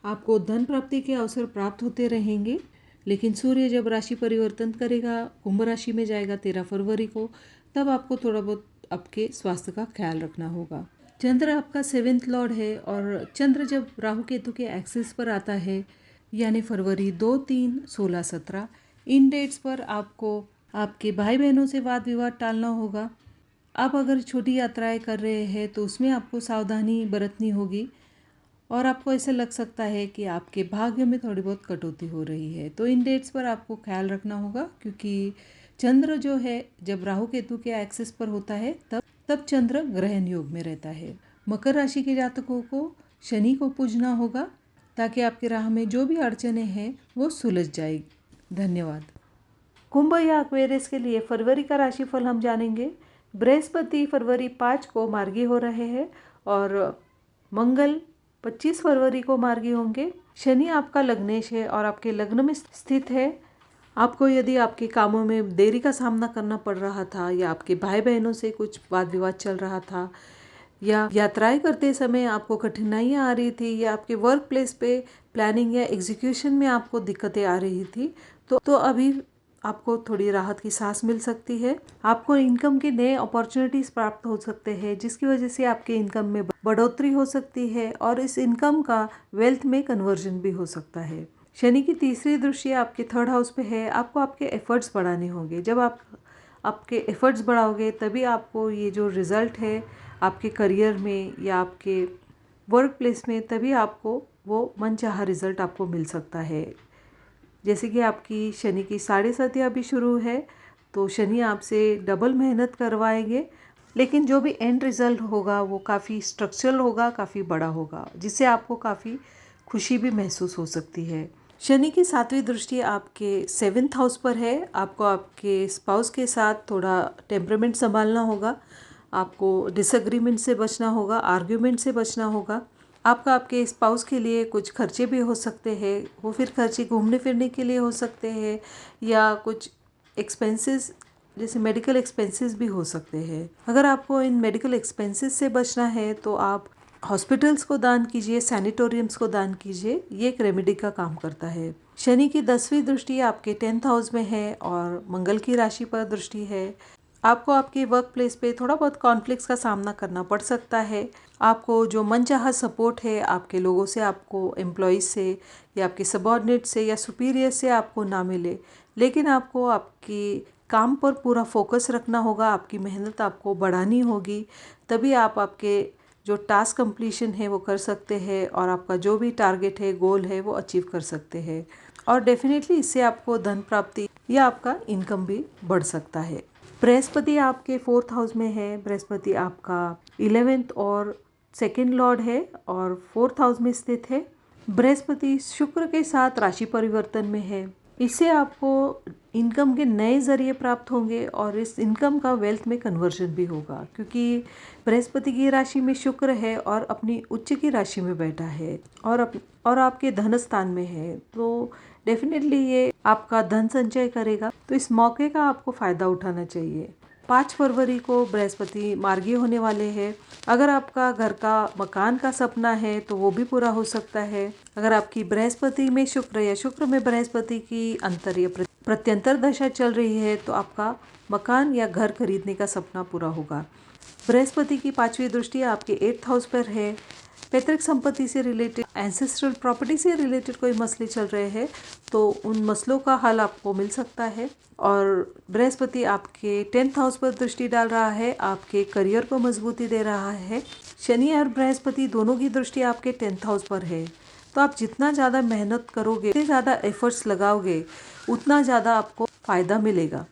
S1: आपको धन प्राप्ति के अवसर प्राप्त होते रहेंगे, लेकिन सूर्य जब राशि परिवर्तन करेगा कुंभ राशि में जाएगा 13 फरवरी को, तब आपको थोड़ा बहुत आपके स्वास्थ्य का ख्याल रखना होगा। चंद्र आपका 7th लॉर्ड है और चंद्र जब राहु केतु के एक्सिस पर आता है यानी फरवरी 2, 3, 16, 17 इन डेट्स पर आपको आपके भाई बहनों से वाद विवाद टालना होगा। आप अगर छोटी यात्राएं कर रहे हैं तो उसमें आपको सावधानी बरतनी होगी और आपको ऐसा लग सकता है कि आपके भाग्य में थोड़ी बहुत कटौती हो रही है, तो इन डेट्स पर आपको ख्याल रखना होगा, क्योंकि चंद्र जो है जब राहु केतु के एक्सिस पर होता है तब चंद्र ग्रहण योग में रहता है। मकर राशि के जातकों को शनि को पूजना होगा ताकि आपके राह में जो भी अड़चने हैं वो सुलझ जाएगी। धन्यवाद। कुंभ या एक्वेरियस के लिए फरवरी का राशिफल हम जानेंगे। बृहस्पति फरवरी 5 को मार्गी हो रहे हैं और मंगल 25 फरवरी को मार्गी होंगे। शनि आपका लग्नेश है और आपके लग्न में स्थित है। आपको यदि आपके कामों में देरी का सामना करना पड़ रहा था या आपके भाई बहनों से कुछ वाद विवाद चल रहा था या यात्राएं करते समय आपको कठिनाइयां आ रही थी या आपके वर्क प्लेस पे प्लानिंग या एग्जीक्यूशन में आपको दिक्कतें आ रही थी, तो अभी आपको थोड़ी राहत की सांस मिल सकती है। आपको इनकम के नए अपॉर्चुनिटीज़ प्राप्त हो सकते हैं जिसकी वजह से आपके इनकम में बढ़ोतरी हो सकती है और इस इनकम का वेल्थ में कन्वर्जन भी हो सकता है। शनि की तीसरी दृष्टि आपके 3rd हाउस पे है। आपको आपके एफर्ट्स बढ़ाने होंगे। जब आप आपके एफर्ट्स बढ़ाओगे तभी आपको ये जो रिज़ल्ट है आपके करियर में या आपके वर्क प्लेस में तभी आपको वो मनचाहा रिजल्ट आपको मिल सकता है। जैसे कि आपकी शनि की 7.5 अभी शुरू है, तो शनि आपसे डबल मेहनत करवाएंगे, लेकिन जो भी एंड रिज़ल्ट होगा वो काफ़ी स्ट्रक्चरल होगा, काफ़ी बड़ा होगा, जिससे आपको काफ़ी खुशी भी महसूस हो सकती है। शनि की 7वीं दृष्टि आपके 7th हाउस पर है। आपको आपके स्पाउस के साथ थोड़ा टेम्परामेंट संभालना होगा, आपको डिसएग्रीमेंट से बचना होगा, आर्ग्यूमेंट से बचना होगा। आपके स्पाउस के लिए कुछ खर्चे भी हो सकते हैं, वो फिर खर्चे घूमने फिरने के लिए हो सकते हैं, या कुछ एक्सपेंसेस जैसे मेडिकल एक्सपेंसेस भी हो सकते हैं। अगर आपको इन मेडिकल एक्सपेंसेस से बचना है तो आप हॉस्पिटल्स को दान कीजिए, सैनिटोरियम्स को दान कीजिए, ये एक रेमेडी का काम करता है। शनि की 10वीं दृष्टि आपके 10th हाउस में है और मंगल की राशि पर दृष्टि है। आपको आपके वर्क प्लेस पे थोड़ा बहुत कॉन्फ्लिक्ट्स का सामना करना पड़ सकता है। आपको जो मनचाहा सपोर्ट है आपके लोगों से, आपको एम्प्लॉयज़ से या आपके सबऑर्डिनेट से या सुपीरियर से आपको ना मिले, लेकिन आपको आपकी काम पर पूरा फोकस रखना होगा, आपकी मेहनत आपको बढ़ानी होगी, तभी आप आपके जो टास्क कंप्लीशन है वो कर सकते हैं और आपका जो भी टारगेट है, गोल है, वो अचीव कर सकते हैं। और डेफिनेटली इससे आपको धन प्राप्ति या आपका इनकम भी बढ़ सकता है। बृहस्पति आपके 4th हाउस में है। बृहस्पति आपका 11th और 2nd लॉर्ड है और 4th हाउस में स्थित है। बृहस्पति शुक्र के साथ राशि परिवर्तन में है। इससे आपको इनकम के नए ज़रिए प्राप्त होंगे और इस इनकम का वेल्थ में कन्वर्जन भी होगा, क्योंकि बृहस्पति की राशि में शुक्र है और अपनी उच्च की राशि में बैठा है और आपके धन स्थान में है, तो डेफिनेटली ये आपका धन संचय करेगा। तो इस मौके का आपको फ़ायदा उठाना चाहिए। 5 फरवरी को बृहस्पति मार्गी होने वाले हैं। अगर आपका घर का मकान का सपना है तो वो भी पूरा हो सकता है। अगर आपकी बृहस्पति में शुक्र या शुक्र में बृहस्पति की अंतर या प्रत्यंतर दशा चल रही है तो आपका मकान या घर खरीदने का सपना पूरा होगा। बृहस्पति की 5वीं दृष्टि आपके 8th हाउस पर है। पैतृक संपत्ति से रिलेटेड, एंसेस्ट्रल प्रॉपर्टी से रिलेटेड कोई मसले चल रहे हैं तो उन मसलों का हल आपको मिल सकता है। और बृहस्पति आपके 10th हाउस पर दृष्टि डाल रहा है, आपके करियर को मजबूती दे रहा है। शनि और बृहस्पति दोनों की दृष्टि आपके 10th हाउस पर है, तो आप जितना ज़्यादा मेहनत करोगे, जितने ज़्यादा एफर्ट्स लगाओगे, उतना ज़्यादा आपको फ़ायदा मिलेगा।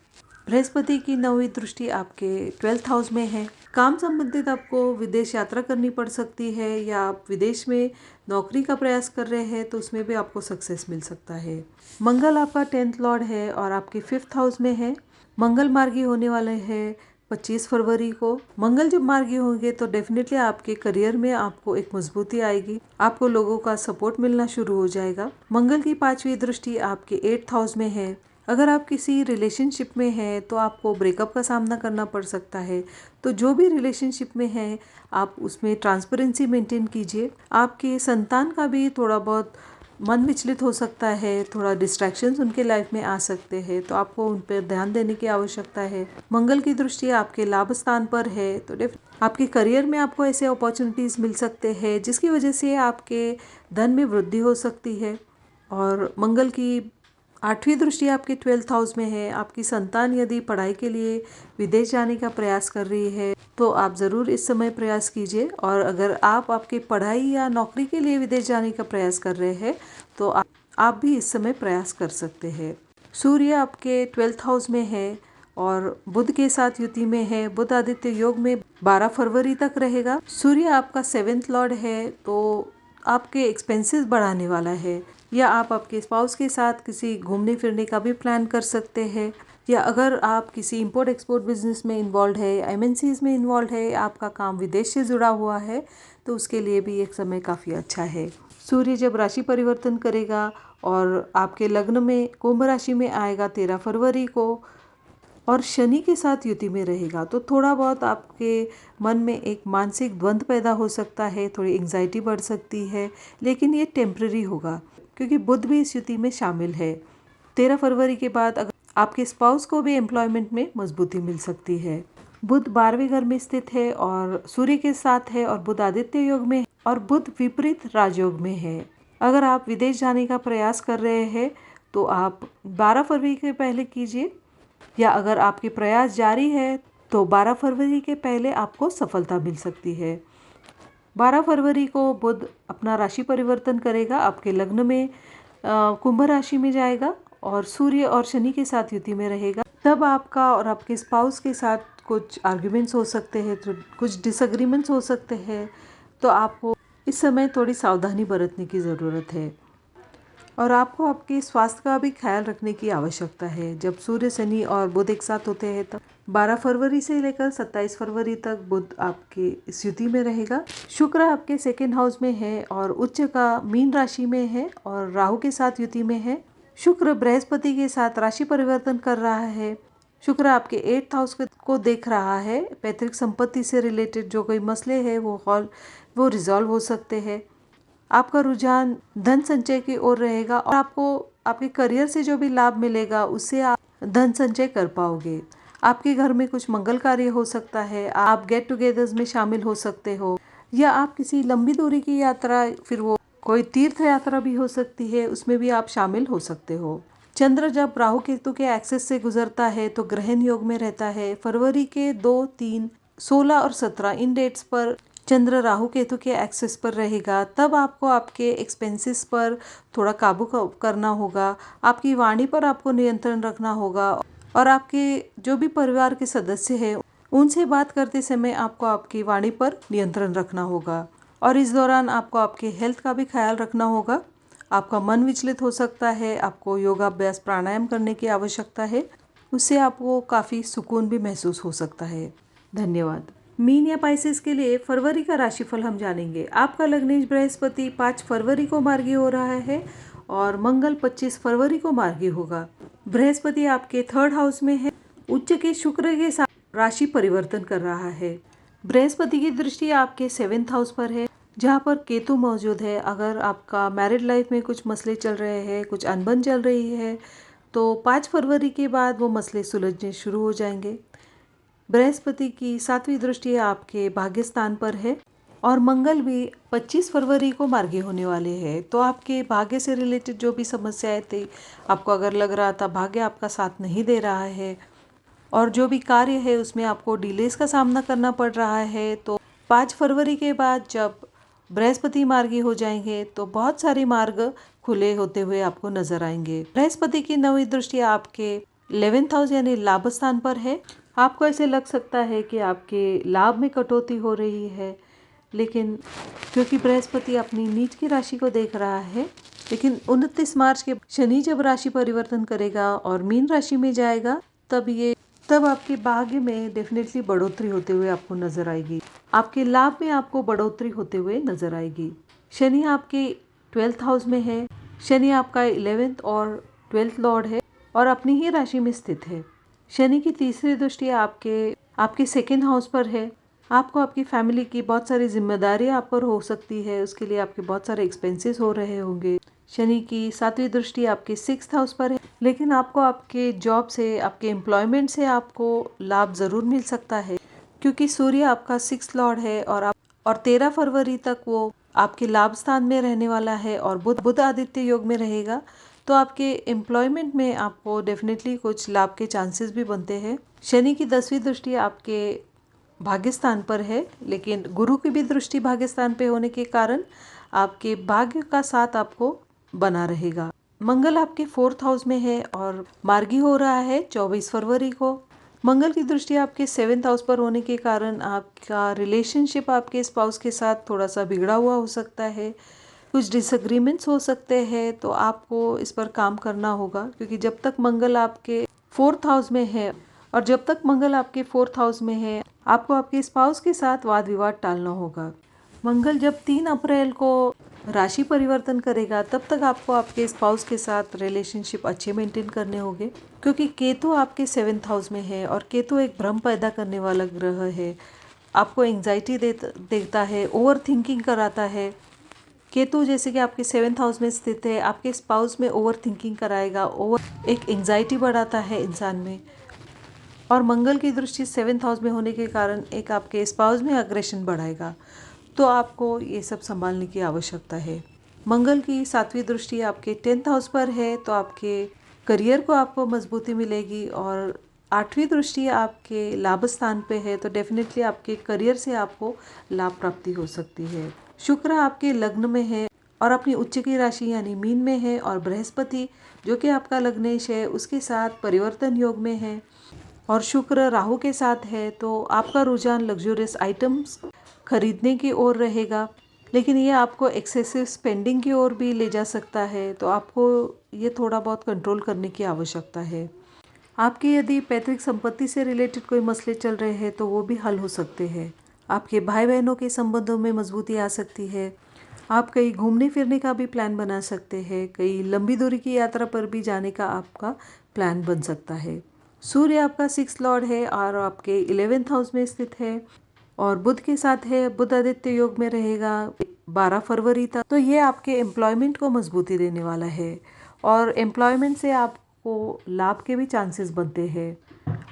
S1: बृहस्पति की 9वीं दृष्टि आपके 12th हाउस में है। काम संबंधित आपको विदेश यात्रा करनी पड़ सकती है, या आप विदेश में नौकरी का प्रयास कर रहे हैं तो उसमें भी आपको सक्सेस मिल सकता है। मंगल आपका 10th लॉर्ड है और आपके 5th हाउस में है। मंगल मार्गी होने वाले हैं 25 फरवरी को। मंगल जब मार्गी होंगे तो डेफिनेटली आपके करियर में आपको एक मजबूती आएगी, आपको लोगों का सपोर्ट मिलना शुरू हो जाएगा। मंगल की 5वीं दृष्टि आपके 8th हाउस में है। अगर आप किसी रिलेशनशिप में हैं तो आपको ब्रेकअप का सामना करना पड़ सकता है, तो जो भी रिलेशनशिप में है आप उसमें ट्रांसपेरेंसी मेंटेन कीजिए। आपके संतान का भी थोड़ा बहुत मन विचलित हो सकता है, थोड़ा डिस्ट्रैक्शंस उनके लाइफ में आ सकते हैं, तो आपको उन पर ध्यान देने की आवश्यकता है। मंगल की दृष्टि आपके लाभ स्थान पर है, तो आपके करियर में आपको ऐसे अपॉर्चुनिटीज़ मिल सकते हैं जिसकी वजह से आपके धन में वृद्धि हो सकती है। और मंगल की 8वीं दृष्टि आपके 12th हाउस में है। आपकी संतान यदि पढ़ाई के लिए विदेश जाने का प्रयास कर रही है तो आप ज़रूर इस समय प्रयास कीजिए, और अगर आप आपकी पढ़ाई या नौकरी के लिए विदेश जाने का प्रयास कर रहे हैं तो आप भी इस समय प्रयास कर सकते हैं। सूर्य आपके 12th हाउस में है और बुध के साथ युति में है। बुध आदित्य योग में 12 फरवरी तक रहेगा। सूर्य आपका 7th लॉर्ड है, तो आपके एक्सपेंसेस बढ़ाने वाला है, या आप आपके स्पाउस के साथ किसी घूमने फिरने का भी प्लान कर सकते हैं, या अगर आप किसी इंपोर्ट एक्सपोर्ट बिजनेस में इन्वॉल्व है, एमएनसीज में इन्वॉल्व है, आपका काम विदेश से जुड़ा हुआ है, तो उसके लिए भी एक समय काफ़ी अच्छा है। सूर्य जब राशि परिवर्तन करेगा और आपके लग्न में कुंभ राशि में आएगा 13 फरवरी को, और शनि के साथ युति में रहेगा, तो थोड़ा बहुत आपके मन में एक मानसिक द्वंद्व पैदा हो सकता है, थोड़ी एंग्जाइटी बढ़ सकती है, लेकिन ये टेम्पररी होगा क्योंकि बुध भी इस युति में शामिल है। 13 फरवरी के बाद अगर आपके स्पाउस को भी एम्प्लॉयमेंट में मजबूती मिल सकती है। बुध 12वें घर में स्थित है और सूर्य के साथ है, और बुध आदित्य योग में और बुध विपरीत राजयोग में है। अगर आप विदेश जाने का प्रयास कर रहे हैं तो आप 12 फरवरी के पहले कीजिए, या अगर आपके प्रयास जारी है तो 12 फरवरी के पहले आपको सफलता मिल सकती है। 12 फरवरी को बुध अपना राशि परिवर्तन करेगा, आपके लग्न में कुंभ राशि में जाएगा और सूर्य और शनि के साथ युति में रहेगा। तब आपका और आपके स्पाउस के साथ कुछ आर्ग्यूमेंट्स हो सकते हैं, तो कुछ डिसएग्रीमेंट्स हो सकते हैं, तो आपको इस समय थोड़ी सावधानी बरतने की ज़रूरत है। और आपको आपके स्वास्थ्य का भी ख्याल रखने की आवश्यकता है। जब सूर्य, शनि और बुध एक साथ होते हैं तब 12 फरवरी से लेकर 27 फरवरी तक बुध आपके इस युति में रहेगा। शुक्र आपके सेकेंड हाउस में है और उच्च का मीन राशि में है और राहु के साथ युति में है। शुक्र बृहस्पति के साथ राशि परिवर्तन कर रहा है। शुक्र आपके 8th हाउस को देख रहा है। पैतृक संपत्ति से रिलेटेड जो कोई मसले हैं वो रिजॉल्व हो सकते हैं। आपका रुझान धन संचय की ओर रहेगा और आपको आपके करियर से जो भी लाभ मिलेगा उससे आप धन संचय कर पाओगे। आपके घर में कुछ मंगल कार्य हो सकता है, आप गेट टुगेदर्स में शामिल हो सकते हो, या आप किसी लंबी दूरी की यात्रा, फिर वो कोई तीर्थ यात्रा भी हो सकती है, उसमें भी आप शामिल हो सकते हो। चंद्र जब राहु केतु के एक्सेस से गुजरता है तो ग्रहण योग में रहता है। फरवरी के 2, 3, 16 और 17 इन डेट्स पर चंद्र राहु केतु के एक्सेस पर रहेगा। तब आपको आपके एक्सपेंसेस पर थोड़ा काबू करना होगा, आपकी वाणी पर आपको नियंत्रण रखना होगा और आपके जो भी परिवार के सदस्य हैं उनसे बात करते समय आपको आपकी वाणी पर नियंत्रण रखना होगा। और इस दौरान आपको आपके हेल्थ का भी ख्याल रखना होगा। आपका मन विचलित हो सकता है, आपको योगाभ्यास प्राणायाम करने की आवश्यकता है, उससे आपको काफ़ी सुकून भी महसूस हो सकता है। धन्यवाद। मीन या पाइसेस के लिए फरवरी का राशिफल हम जानेंगे। आपका लग्नेश बृहस्पति 5 फरवरी को मार्गी हो रहा है और मंगल 25 फरवरी को मार्गी होगा। बृहस्पति आपके 3rd हाउस में है, उच्च के शुक्र के साथ राशि परिवर्तन कर रहा है। बृहस्पति की दृष्टि आपके 7th हाउस पर है जहाँ पर केतु मौजूद है। अगर आपका मैरिड लाइफ में कुछ मसले चल रहे हैं, कुछ अनबन चल रही है, तो 5 फरवरी के बाद वो मसले सुलझने शुरू हो जाएंगे। बृहस्पति की 7वीं दृष्टि आपके भाग्य स्थान पर है और मंगल भी 25 फरवरी को मार्गी होने वाले हैं। तो आपके भाग्य से रिलेटेड जो भी समस्याएं थी, आपको अगर लग रहा था भाग्य आपका साथ नहीं दे रहा है और जो भी कार्य है उसमें आपको डिलेस का सामना करना पड़ रहा है, तो 5 फरवरी के बाद जब बृहस्पति मार्गी हो जाएंगे तो बहुत सारे मार्ग खुले होते हुए आपको नजर आएंगे। बृहस्पति की 9वीं दृष्टि आपके 11th हाउस यानी लाभ स्थान पर है। आपको ऐसे लग सकता है कि आपके लाभ में कटौती हो रही है, लेकिन क्योंकि बृहस्पति अपनी नीच की राशि को देख रहा है, लेकिन 29 मार्च के शनि जब राशि परिवर्तन करेगा और मीन राशि में जाएगा तब आपके भाग्य में डेफिनेटली बढ़ोतरी होते हुए आपको नजर आएगी। आपके लाभ में आपको बढ़ोतरी होते हुए नजर आएगी। शनि आपके 12th हाउस में है। शनि आपका 11th और 12th लॉर्ड है और अपनी ही राशि में स्थित है। शनि की तीसरी दृष्टि आपके 2nd हाउस पर है। आपको आपकी फैमिली की बहुत सारी जिम्मेदारी आप पर हो सकती है, उसके लिए आपके बहुत सारे एक्सपेंसेस हो रहे होंगे। शनि की 7वीं दृष्टि आपके 6th हाउस पर है, लेकिन आपको आपके जॉब से, आपके एम्प्लॉयमेंट से आपको लाभ ज़रूर मिल सकता है, क्योंकि सूर्य आपका 6th लॉर्ड है और 13 फरवरी तक वो आपके लाभ स्थान में रहने वाला है और बुध आदित्य योग में रहेगा। तो आपके एम्प्लॉयमेंट में आपको डेफिनेटली कुछ लाभ के चांसेस भी बनते हैं। शनि की 10वीं दृष्टि आपके भाग्य स्थान पर है, लेकिन गुरु की भी दृष्टि भाग्य स्थान पे होने के कारण आपके भाग्य का साथ आपको बना रहेगा। मंगल आपके 4th हाउस में है और मार्गी हो रहा है 24 फरवरी को। मंगल की दृष्टि आपके 7th हाउस पर होने के कारण आपका रिलेशनशिप आपके स्पाउस के साथ थोड़ा सा बिगड़ा हुआ हो सकता है, कुछ डिसएग्रीमेंट्स हो सकते हैं, तो आपको इस पर काम करना होगा, क्योंकि जब तक मंगल आपके 4th हाउस में है और जब तक मंगल आपके 4th हाउस में है आपको आपके स्पाउस के साथ वाद विवाद टालना होगा। मंगल जब 3 अप्रैल को राशि परिवर्तन करेगा तब तक आपको आपके स्पाउस के साथ रिलेशनशिप अच्छे मेंटेन करने होंगे, क्योंकि केतु आपके 7th हाउस में है और केतु एक भ्रम पैदा करने वाला ग्रह है। आपको एंग्जाइटी देता है, ओवर थिंकिंग कराता है। केतु जैसे कि आपके 7th हाउस में स्थित है, आपके स्पाउस में ओवर थिंकिंग कराएगा, एक एंग्जाइटी बढ़ाता है इंसान में। और मंगल की दृष्टि 7th हाउस में होने के कारण एक आपके स्पाउस में अग्रेशन बढ़ाएगा, तो आपको ये सब संभालने की आवश्यकता है। मंगल की 7वीं दृष्टि आपके 10th हाउस पर है, तो आपके करियर को आपको मजबूती मिलेगी और 8वीं दृष्टि आपके लाभ स्थान पे है, तो डेफिनेटली आपके करियर से आपको लाभ प्राप्ति हो सकती है। शुक्र आपके लग्न में है और अपनी उच्च की राशि यानी मीन में है, और बृहस्पति जो कि आपका लग्नेश है उसके साथ परिवर्तन योग में है, और शुक्र राहु के साथ है। तो आपका रुझान लग्जूरियस आइटम्स खरीदने की ओर रहेगा, लेकिन ये आपको एक्सेसिव स्पेंडिंग की ओर भी ले जा सकता है, तो आपको ये थोड़ा बहुत कंट्रोल करने की आवश्यकता है। आपकी यदि पैतृक संपत्ति से रिलेटेड कोई मसले चल रहे हैं तो वो भी हल हो सकते हैं। आपके भाई बहनों के संबंधों में मजबूती आ सकती है। आप कहीं घूमने फिरने का भी प्लान बना सकते हैं। कई लंबी दूरी की यात्रा पर भी जाने का आपका प्लान बन सकता है। सूर्य आपका 6th लॉर्ड है और आपके 11th हाउस में स्थित है, और बुध के साथ है। बुध आदित्य योग में रहेगा 12 फरवरी तक। तो ये आपके एम्प्लॉयमेंट को मजबूती देने वाला है, और एम्प्लॉयमेंट से आपको लाभ के भी चांसेस बनते हैं।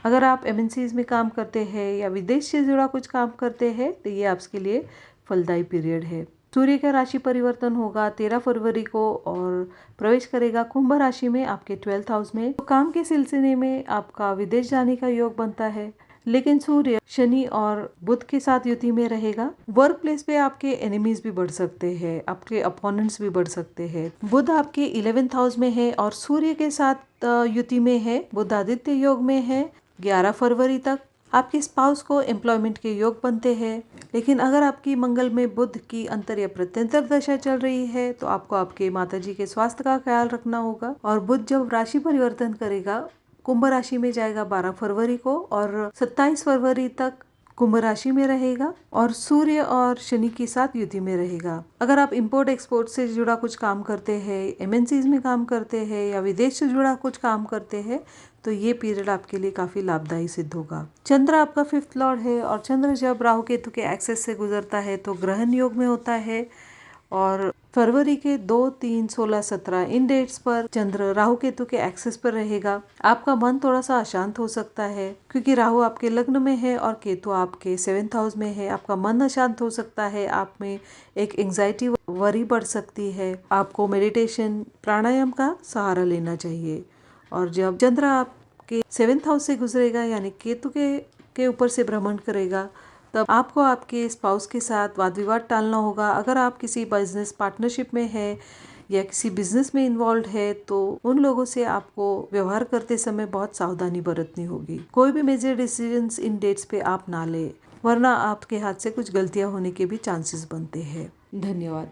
S1: अगर आप MNCs में काम करते हैं या विदेश से जुड़ा कुछ काम करते हैं तो ये आपके लिए फलदायी पीरियड है। सूर्य का राशि परिवर्तन होगा 13 फरवरी को और प्रवेश करेगा कुंभ राशि में आपके 12th हाउस में। तो काम के सिलसिले में आपका विदेश जाने का योग बनता है, लेकिन सूर्य शनि और बुध के साथ युति में रहेगा। वर्क प्लेस पे आपके एनिमीज भी बढ़ सकते हैं, आपके अपोनेंट्स भी बढ़ सकते हैं। बुध आपके 11th हाउस में है और सूर्य के साथ युति में है। बुध आदित्य योग में है 11 फरवरी तक। आपके स्पाउस को एम्प्लॉयमेंट के योग बनते हैं, लेकिन अगर आपकी मंगल में बुध की अंतर या प्रत्यंतर दशा चल रही है तो आपको आपके माताजी के स्वास्थ्य का ख्याल रखना होगा। और बुध जब राशि परिवर्तन करेगा कुंभ राशि में जाएगा 12 फरवरी को और 27 फरवरी तक कुंभ राशि में रहेगा, और सूर्य और शनि के साथ युति में रहेगा। अगर आप इंपोर्ट एक्सपोर्ट से जुड़ा कुछ काम करते हैं, MNCs में काम करते हैं या विदेश से जुड़ा कुछ काम करते हैं तो ये पीरियड आपके लिए काफी लाभदायी सिद्ध होगा। चंद्र आपका 5th लॉर्ड है, और चंद्र जब राहु केतु के एक्सेस से गुजरता है तो ग्रहण योग में होता है, और फरवरी के 2, 3, 16, 17 इन डेट्स पर चंद्र राहु केतु के एक्सेस पर रहेगा। आपका मन थोड़ा सा अशांत हो सकता है क्योंकि राहु आपके लग्न में है और केतु आपके 7th हाउस में है। आपका मन अशांत हो सकता है, आप में एक एंजाइटी वरी बढ़ सकती है। आपको मेडिटेशन प्राणायाम का सहारा लेना चाहिए। और जब चंद्र आपके 7th हाउस से गुजरेगा यानी केतु के ऊपर से भ्रमण करेगा, तब आपको आपके स्पाउस के साथ वाद विवाद टालना होगा। अगर आप किसी बिजनेस पार्टनरशिप में है या किसी बिजनेस में इन्वॉल्व है तो उन लोगों से आपको व्यवहार करते समय बहुत सावधानी बरतनी होगी। कोई भी मेजर डिसीजंस इन डेट्स पे आप ना ले, वरना आपके हाथ से कुछ गलतियां होने के भी चांसेस बनते हैं। धन्यवाद।